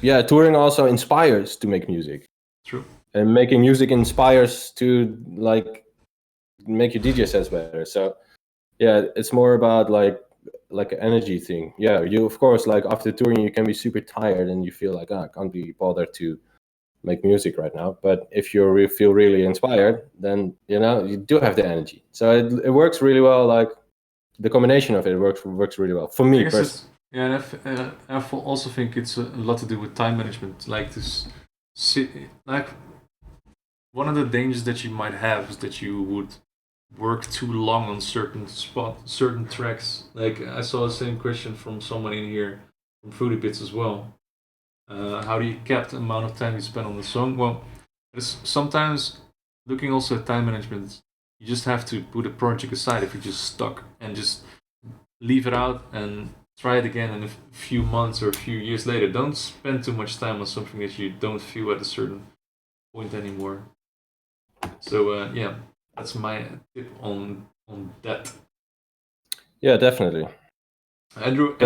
A: Yeah, touring also inspires to make music.
B: True.
A: And making music inspires to like make your DJ sets better. So yeah, it's more about like an energy thing. Yeah, you of course, like after touring you can be super tired and you feel like, I can't be bothered to make music right now. But if you feel really inspired, then you know you do have the energy. So it works really well. Like the combination of it works really well for me personally.
B: Yeah, and I also think it's a lot to do with time management. Like this, like one of the dangers that you might have is that you would work too long on certain tracks. Like I saw the same question from someone in here from Fruity Bits as well. How do you cap the amount of time you spend on the song? Well, sometimes looking also at time management, you just have to put a project aside if you're just stuck and just leave it out and try it again in a few months or a few years later. Don't spend too much time on something that you don't feel at a certain point anymore. So yeah, that's my tip on that.
A: Yeah, definitely.
B: Andrew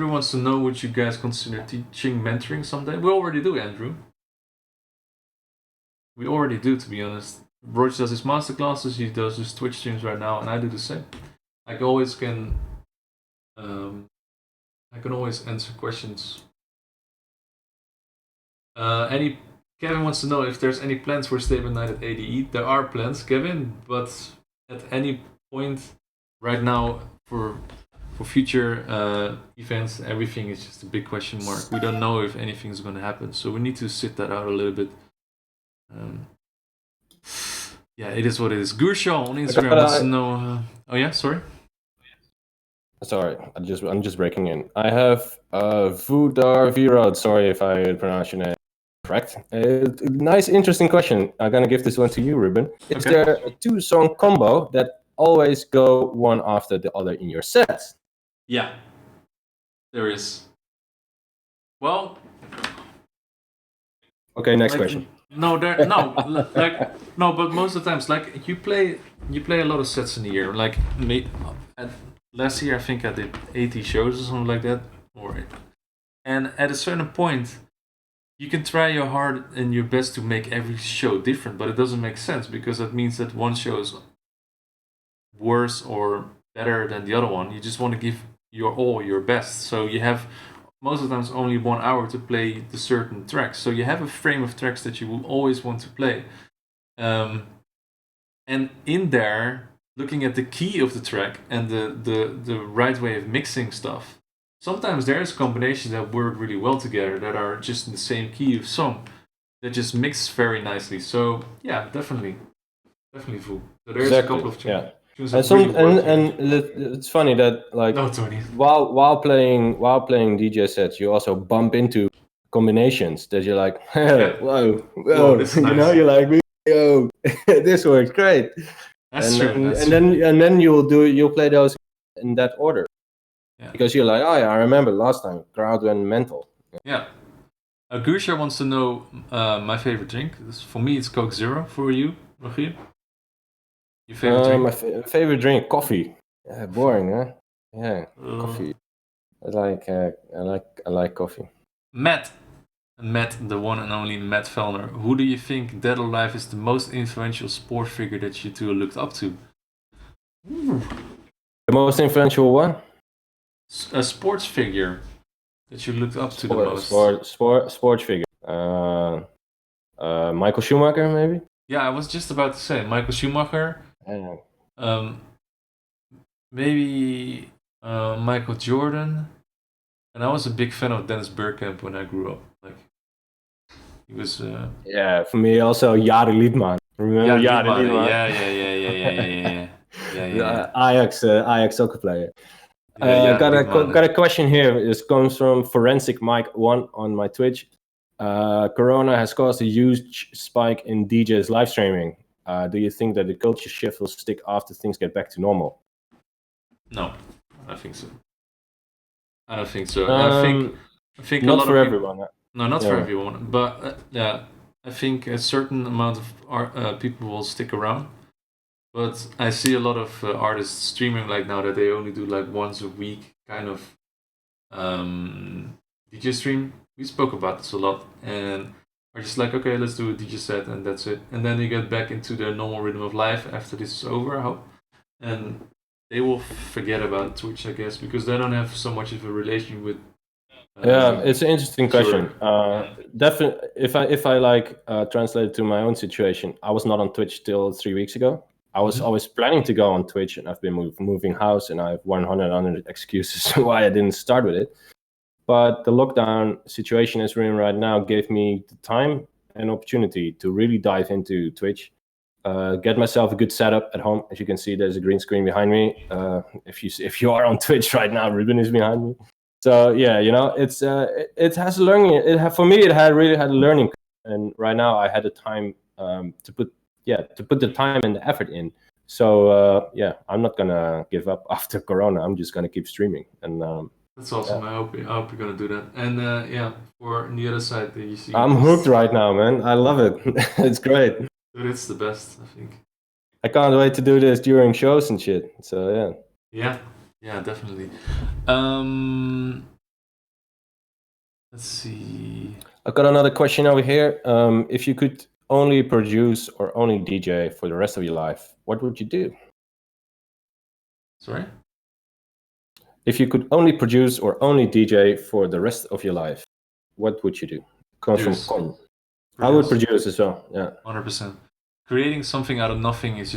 B: wants to know, would you guys consider teaching mentoring someday? We already do, Andrew. We already do, to be honest. Rodg does his masterclasses, he does his Twitch streams right now, and I do the same. I always can I can always answer questions. Kevin wants to know if there's any plans for Statement Night at ADE. There are plans, Kevin, but at any point right now for future events, everything is just a big question mark. We don't know if anything's going to happen, so we need to sit that out a little bit. Yeah, it is what it is. Gurshaw on Instagram wants to know. Oh yeah, sorry.
A: Sorry, I'm just breaking in. I have Vudar Virod. Sorry if I pronounce your name correct. Nice, interesting question. I'm gonna give this one to you, Ruben. Is there a 2-song combo that always go one after the other in your sets?
B: Yeah, there is. Well.
A: Okay, next question.
B: No, but most of the times, like you play a lot of sets in a year. Like last year, I think I did 80 shows or something like that, and at a certain point, you can try your hard and your best to make every show different, but it doesn't make sense because that means that one show is worse or better than the other one. You just want to give your best, so you have most of the times only 1 hour to play the certain tracks. So you have a frame of tracks that you will always want to play. And in there, looking at the key of the track and the right way of mixing stuff, sometimes there's combinations that work really well together that are just in the same key of song that just mix very nicely. So yeah, definitely full. So there's a couple of tunes.
A: Yeah. And it's funny that like while playing DJ sets, you also bump into combinations that you're like, whoa, this is nice. You know, you're like, yo, this works great.
B: That's true.
A: And then you'll play those in that order, because you're like, oh yeah, I remember last time crowd went mental.
B: Yeah. Gusha wants to know my favorite drink. For me, it's Coke Zero. For you, Rogier? Your favorite drink?
A: My favorite drink, coffee. Boring, huh? Yeah, coffee. I like coffee.
B: Matt, the one and only Matt Fellner. Who do you think, dead or alive, is the most influential sport figure that you two looked up to?
A: The most influential one?
B: A sports figure that you looked up to the most.
A: Sports figure. Michael Schumacher, maybe?
B: Yeah, I was just about to say Michael Schumacher. Maybe Michael Jordan. And I was a big fan of Dennis Bergkamp when I grew up. Like, he was.
A: Yeah, for me also Jari Liedman. Remember Jari Liedman?
B: Yeah.
A: Ajax soccer player. Got a question here. This comes from Forensic Mike 1 on my Twitch. Corona has caused a huge spike in DJs live streaming. Do you think that the culture shift will stick after things get back to normal?
B: No, I don't think so. I think
A: not a lot for of everyone.
B: No, not for everyone. But I think a certain amount of people will stick around. But I see a lot of artists streaming like now that they only do like once a week kind of DJ stream. We spoke about this a lot, and are just like, okay, let's do a DJ set and that's it. And then they get back into their normal rhythm of life after this is over, I hope. And they will forget about Twitch, I guess, because they don't have so much of a relation with.
A: It's an interesting question. Definitely, if I like translate it to my own situation, I was not on Twitch till 3 weeks ago. I was always planning to go on Twitch, and I've been moving house, and I have 100 excuses why I didn't start with it. But the lockdown situation as we're in right now gave me the time and opportunity to really dive into Twitch, get myself a good setup at home. As you can see, there's a green screen behind me. If you are on Twitch right now, Ruben is behind me. So yeah, you know, it has a learning. For me, it really had a learning, and right now I had the time to put the time and the effort in. So I'm not gonna give up after Corona. I'm just gonna keep streaming, and
B: that's awesome. I hope you're gonna do that. And for the other side, you see.
A: I'm hooked right now, man. I love it. It's great.
B: Dude, it's the best, I think.
A: I can't wait to do this during shows and shit. So
B: yeah. Yeah, definitely. Let's see.
A: I got another question over here. If you could only produce or only DJ for the rest of your life, what would you do?
B: Sorry?
A: if you could only produce or only DJ for the rest of your life, what would you do? Comes from
B: Produce.
A: Con. I would produce as well. Yeah.
B: 100%. Creating something out of nothing is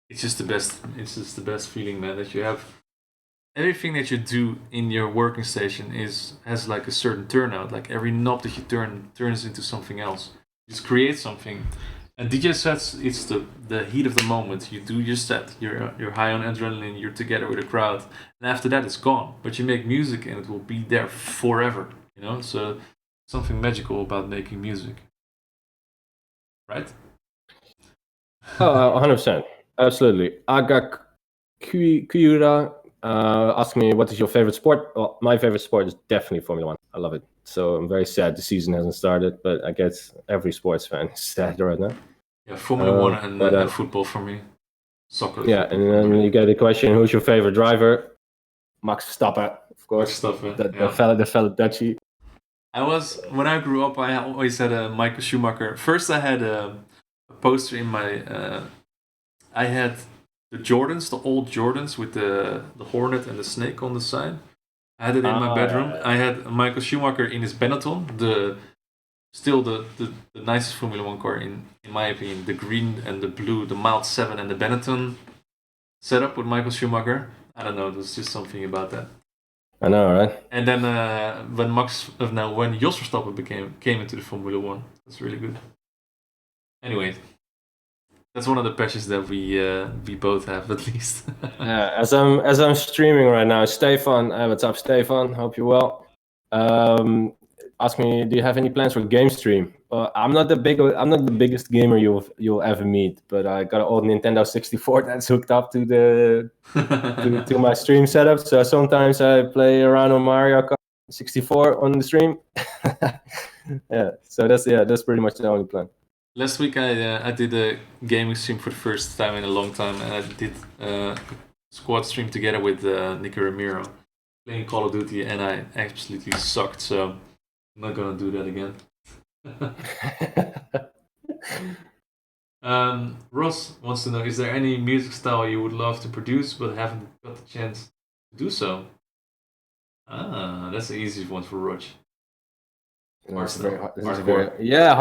B: it's the best. It's just the best feeling, man. That you have everything that you do in your working station has like a certain turnout. Like every knob that you turn turns into something else. You just create something. And DJ sets, it's the heat of the moment. You do your set. You're high on adrenaline. You're together with a crowd, and after that, it's gone. But you make music, and it will be there forever. You know, so something magical about making music, right?
A: Oh, 100%. Absolutely. Aga Kyura asked me, what is your favorite sport? Well, my favorite sport is definitely Formula One. I love it. So I'm very sad the season hasn't started, but I guess every sports fan is sad right now.
B: Yeah, Formula One and football for me. Soccer.
A: Yeah, and then you get the question, who's your favorite driver? Max Verstappen, of course. The fellow Dutchie.
B: When I grew up, I always had a Michael Schumacher. First, I had a poster in my. I had the Jordans, the old Jordans with the hornet and the snake on the side. I had it in my bedroom.
A: Yeah.
B: I had Michael Schumacher in his Benetton, still the nicest Formula One car in my opinion. The green and the blue, the Mild 7 and the Benetton setup with Michael Schumacher. I don't know, there's just something about that.
A: I know, right?
B: And then when Jos Verstappen came into the Formula One, that's really good. Anyway, that's one of the passions that we both have, at least.
A: Yeah, as I'm streaming right now, Stefan, what's up, Stefan? Hope you're well. Ask me, do you have any plans for game stream? I'm not the biggest gamer you'll ever meet, but I got an old Nintendo 64 that's hooked up to to my stream setup. So sometimes I play around on Mario Kart 64 on the stream. Yeah, so that's pretty much the only plan.
B: Last week I did a gaming stream for the first time in a long time, and I did a squad stream together with Nicky Ramiro playing Call of Duty, and I absolutely sucked. So I'm not gonna do that again. Ross wants to know: is there any music style you would love to produce but haven't got the chance to do so? That's the easiest one for Rodg.
A: Hardcore. Yeah,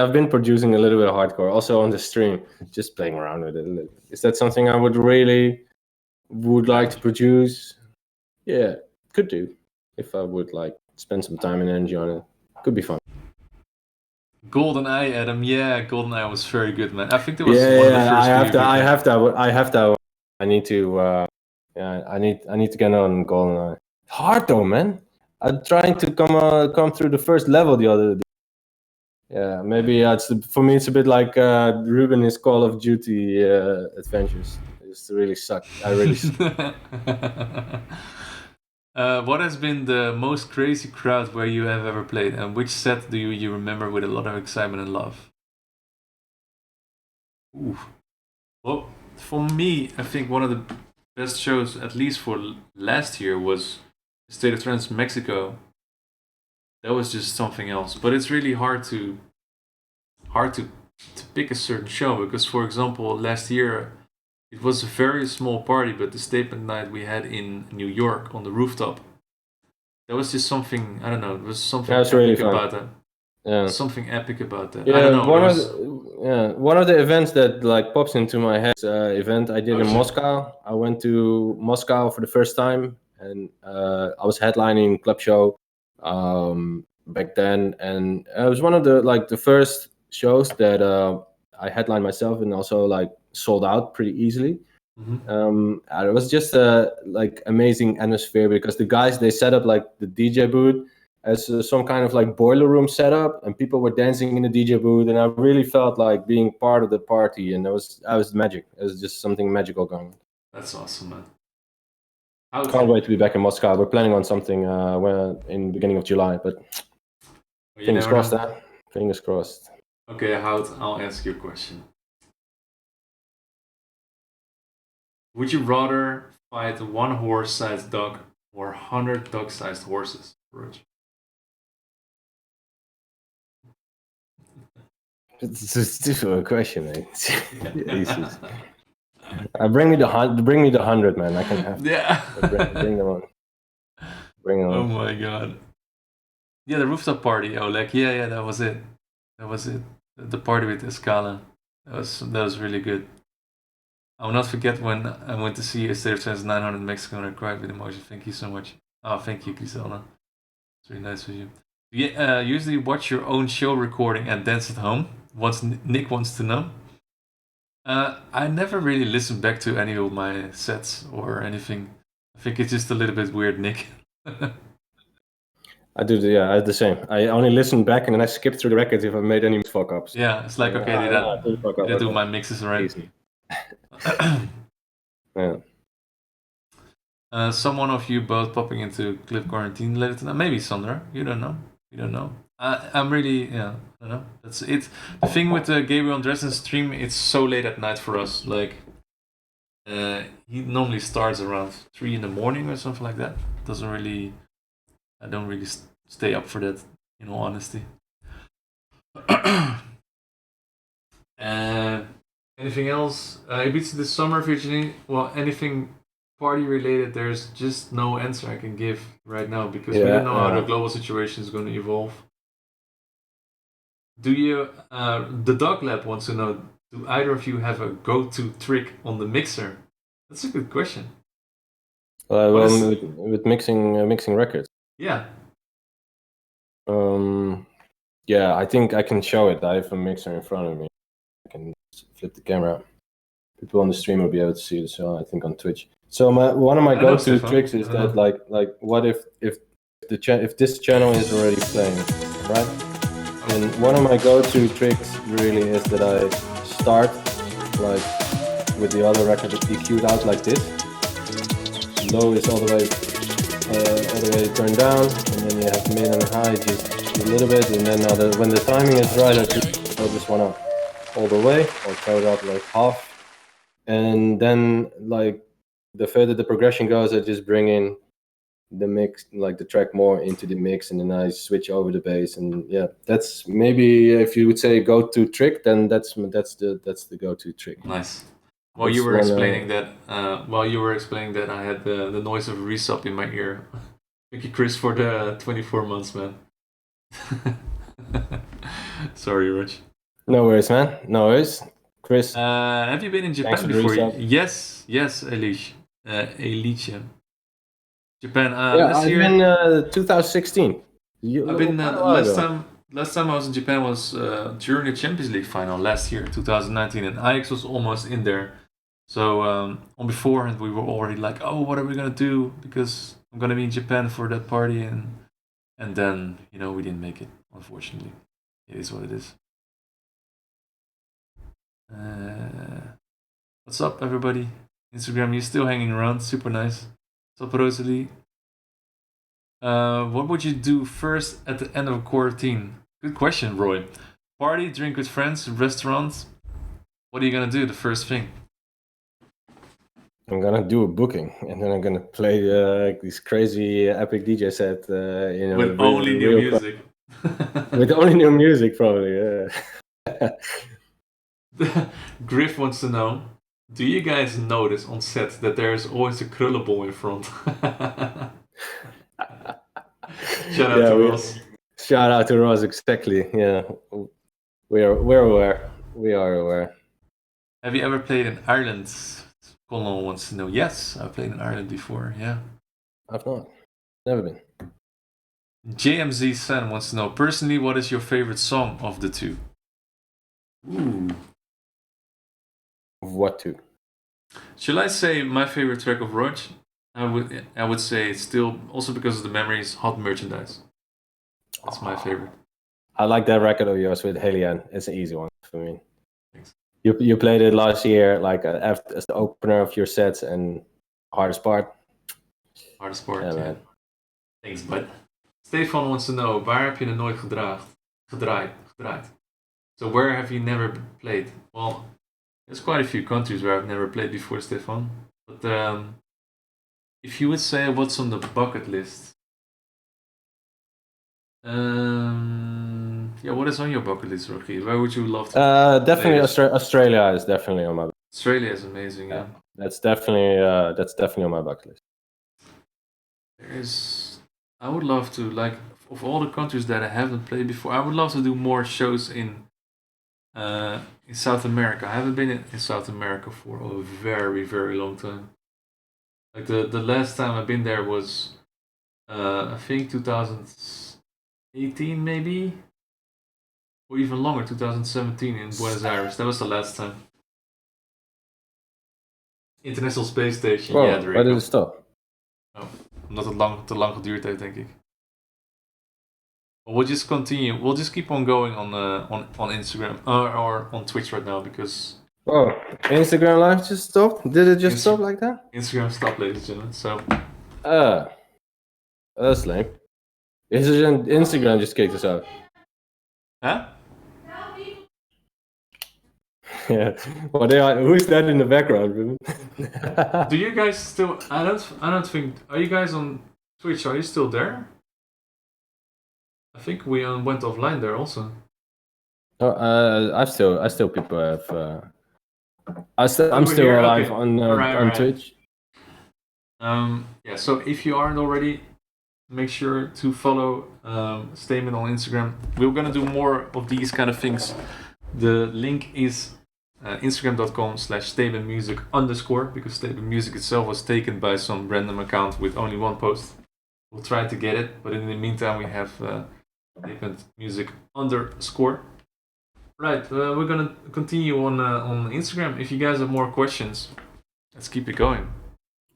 A: I've been producing a little bit of hardcore also on the stream, just playing around with it. Is that something I would like to produce? Yeah, could do if I would like spend some time and energy on it. Could be fun.
B: GoldenEye, Adam. Yeah, GoldenEye was very good, man. I think that was one of the first.
A: I have to. I need to. I need to get on GoldenEye. Hard though, man. I'm trying to come through the first level the other day. Yeah, maybe for me it's a bit like Ruben his Call of Duty adventures. It's really sucked. I really suck.
B: What has been the most crazy crowd where you have ever played, and which set do you remember with a lot of excitement and love? Ooh. Well, for me, I think one of the best shows, at least for last year, was State of Trance Mexico. That was just something else. But it's really hard to pick a certain show, because, for example, last year it was a very small party, but the statement night we had in New York on the rooftop, that was just something, I don't know, it was something epic really about that. Yeah. Something epic about that.
A: Yeah,
B: I don't know.
A: One of the events that like pops into my head is event I did in Moscow. I went to Moscow for the first time, and I was headlining club show back then, and it was one of the first shows that I headlined myself and also like sold out pretty easily. Mm-hmm. It was just a like amazing atmosphere, because the guys, they set up like the DJ booth as some kind of like boiler room setup, and people were dancing in the DJ booth, and I really felt like being part of the party, and I was magic. It was just something magical going on.
B: That's awesome, man.
A: Can't wait to be back in Moscow. We're planning on something in the beginning of July, but fingers crossed. Fingers crossed.
B: Okay, I'll ask you a question. Would you rather fight one horse-sized dog or 100 dog-sized horses, Rodg?
A: It's a difficult question, mate. Bring me the 100, man. I can have.
B: Yeah.
A: Bring them on. Bring them
B: Oh
A: on.
B: my god. Yeah, the rooftop party. Oh, like yeah, that was it. That was it. The party with Escala. That was really good. I will not forget when I went to see a State of Trance 900 in Mexico and I cried with emotion. Thank you so much. Oh, thank you, Griselda. It's really nice of you. Do you usually watch your own show recording and dance at home? Nick wants to know. I never really listened back to any of my sets or anything. I think it's just a little bit weird, Nick.
A: I do, I have the same. I only listen back and then I skip through the records if I made any fuck ups.
B: Yeah, it's like, okay, did I do my mixes right?
A: Easy. Yeah.
B: Someone of you both popping into Cliff Quarantine later tonight. Maybe Sandra. You don't know. I'm really, I don't know. That's it. The thing with Gabriel Andressen's stream, it's so late at night for us. Like, he normally starts around 3 in the morning or something like that. I don't really stay up for that, in all honesty. Anything else? Ibiza this summer, Virginie? Well, anything party related, there's just no answer I can give right now because we don't know how the global situation is going to evolve. Do you, the Dog Lab wants to know, do either of you have a go-to trick on the mixer? That's a good question.
A: With mixing records.
B: Yeah.
A: Yeah, I think I can show it. I have a mixer in front of me. I can flip the camera. People on the stream will be able to see this, I think, on Twitch. So one of my go-to tricks is that like what if this channel is already playing, right? And one of my go-to tricks really is that I start like with the other record EQ'd out like this. Low is all the way turned down, and then you have mid and high just a little bit, and then when the timing is right, I just throw this one up all the way, or throw it up like half. And then, like, the further the progression goes, I just bring in the mix, like the track more into the mix, and then I switch over the bass. And yeah, that's maybe, if you would say go-to trick, then that's the go-to trick.
B: Nice. While you were explaining that, I had the noise of a resub in my ear. Thank you, Chris, for the 24 months, man. Sorry, Rich.
A: No worries, man. No worries. Chris,
B: have you been in Japan before? Yes, Elish. Japan.
A: I've been 2016.
B: I've been last time I was in Japan was during the Champions League final last year, 2019, and Ajax was almost in there. So on beforehand, we were already like, oh, what are we gonna do? Because I'm gonna be in Japan for that party, and then we didn't make it. Unfortunately, it is what it is. What's up, everybody? Instagram, you're still hanging around. Super nice. What's up, Rosalie? What would you do first at the end of a quarantine? Good question, Roy. Party, drink with friends, restaurant. What are you gonna do? The first thing.
A: I'm gonna do a booking, and then I'm gonna play this crazy epic DJ set.
B: With only new music.
A: With only new music, probably. Yeah.
B: Griff wants to know: do you guys notice on set that there is always a krullenbol in front? Shout out to Ross.
A: Shout out to Ross, exactly. Yeah, we're aware. We are aware.
B: Have you ever played in Ireland? Colin wants to know. Yes, I've played in Ireland before. Yeah.
A: I've not. Never been.
B: JMZ San wants to know, personally, what is your favorite song of the two? Ooh.
A: Of what two?
B: Shall I say my favorite track of Rodg? I would say still, also because of the memories, Hot Merchandise. That's my favorite.
A: I like that record of yours with Helian. It's an easy one for me.
B: Thanks.
A: You played it last year, like as the opener of your sets, and hardest part.
B: Hardest part, yeah. Man. Thanks, bud. Stefan wants to know, waar heb je nooit gedraaid? So where have you never played? Well, there's quite a few countries where I've never played before, Stefan. But if you would say what's on the bucket list, what is on your bucket list, Rocky? Where would you love to?
A: Definitely Australia is definitely on my.
B: Australia is amazing. Yeah.
A: That's definitely on my bucket list.
B: I would love to, like, of all the countries that I haven't played before, I would love to do more shows in South America. I haven't been in South America for a very, very long time. Like the last time I've been there was I think 2018 maybe, or even longer, 2017 in Buenos Aires. That was the last time. International Space Station.
A: Wow,
B: ja,
A: waar did it stop?
B: Oh, omdat het te lang geduurd heeft, denk ik. But we'll just continue. We'll just keep on going on Instagram or on Twitch right now because.
A: Oh, Instagram live just stopped? Did it just stop like that?
B: Instagram stopped, ladies and gentlemen. So.
A: That's lame. Instagram just kicked us out.
B: Huh?
A: Yeah. Well, who's that in the background, Ruben?
B: Do you guys still? I don't think. Are you guys on Twitch? Are you still there? I think we went offline there also.
A: Oh, I still people have. I'm still alive
B: okay.
A: on Twitch.
B: Yeah. So if you aren't already, make sure to follow Statement on Instagram. We're gonna do more of these kind of things. The link is Instagram.com/statementmusic_ because Statement Music itself was taken by some random account with only one post. We'll try to get it, but in the meantime we have Statement Music _. Right, we're gonna continue on Instagram. If you guys have more questions, let's keep it going.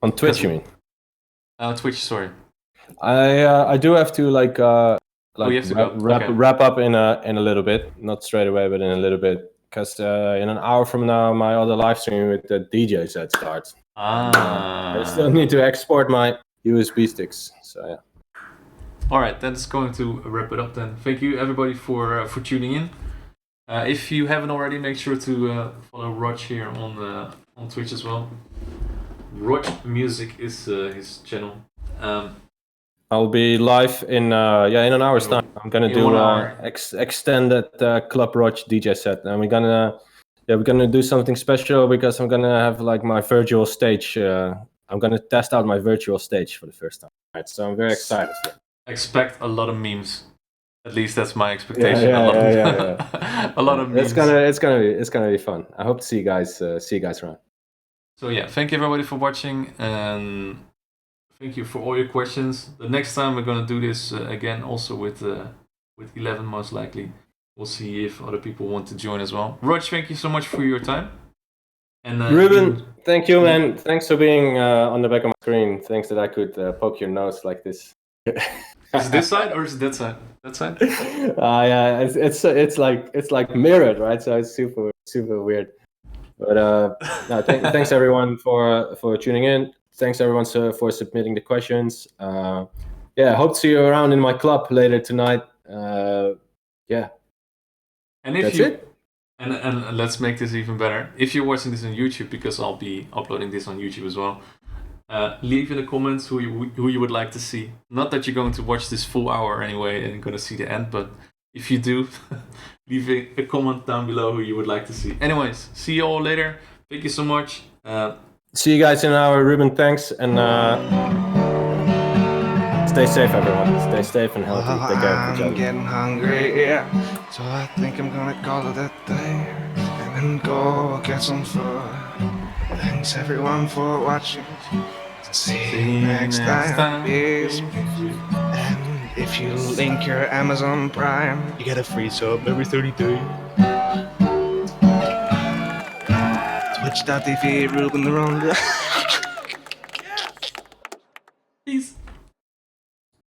A: On Twitch, you mean?
B: Twitch, sorry.
A: I do have to wrap up in a little bit, not straight away, but in a little bit, because in an hour from now my other live stream with the DJ set starts. I still need to export my USB sticks. So yeah.
B: All right, that's going to wrap it up then. Thank you everybody for tuning in. If you haven't already, make sure to follow Rodg here on Twitch as well. Rodg Music is his channel.
A: I'll be live in an hour's time. I'm gonna do extended Club Rodg DJ set, and we're gonna do something special because I'm gonna have like my virtual stage. I'm gonna test out my virtual stage for the first time. Right, so I'm very excited.
B: Expect a lot of memes. At least that's my expectation.
A: Yeah.
B: A lot of memes.
A: It's gonna be fun. I hope to see you guys around.
B: So yeah, thank you everybody for watching, and thank you for all your questions. The next time we're gonna do this again, also with 11 most likely. We'll see if other people want to join as well. Rodg, thank you so much for your time. And
A: Ruben, thank you, man. Thanks for being on the back of my screen. Thanks that I could poke your nose like this.
B: Is it this side or is it that side? That side?
A: Yeah, it's like mirrored, right? So it's super weird. But no, thanks everyone for tuning in. Thanks everyone for submitting the questions. Hope to see you around in my club later tonight. Yeah.
B: And if and let's make this even better. If you're watching this on YouTube, because I'll be uploading this on YouTube as well. Leave in the comments who you would like to see. Not that you're going to watch this full hour anyway and going to see the end, but if you do, leave a comment down below who you would like to see. Anyways, see you all later. Thank you so much.
A: See you guys in an hour, Ruben. Thanks, and stay safe, everyone. Stay safe and healthy. Take care of each other.
C: I'm getting hungry, yeah. So I think I'm gonna call it a day and then go get some food. Thanks everyone for watching. See you next time. Peace. And if you link your Amazon Prime, you get a free sub every 30 days. Twitch.tv, Ruben the Ronde.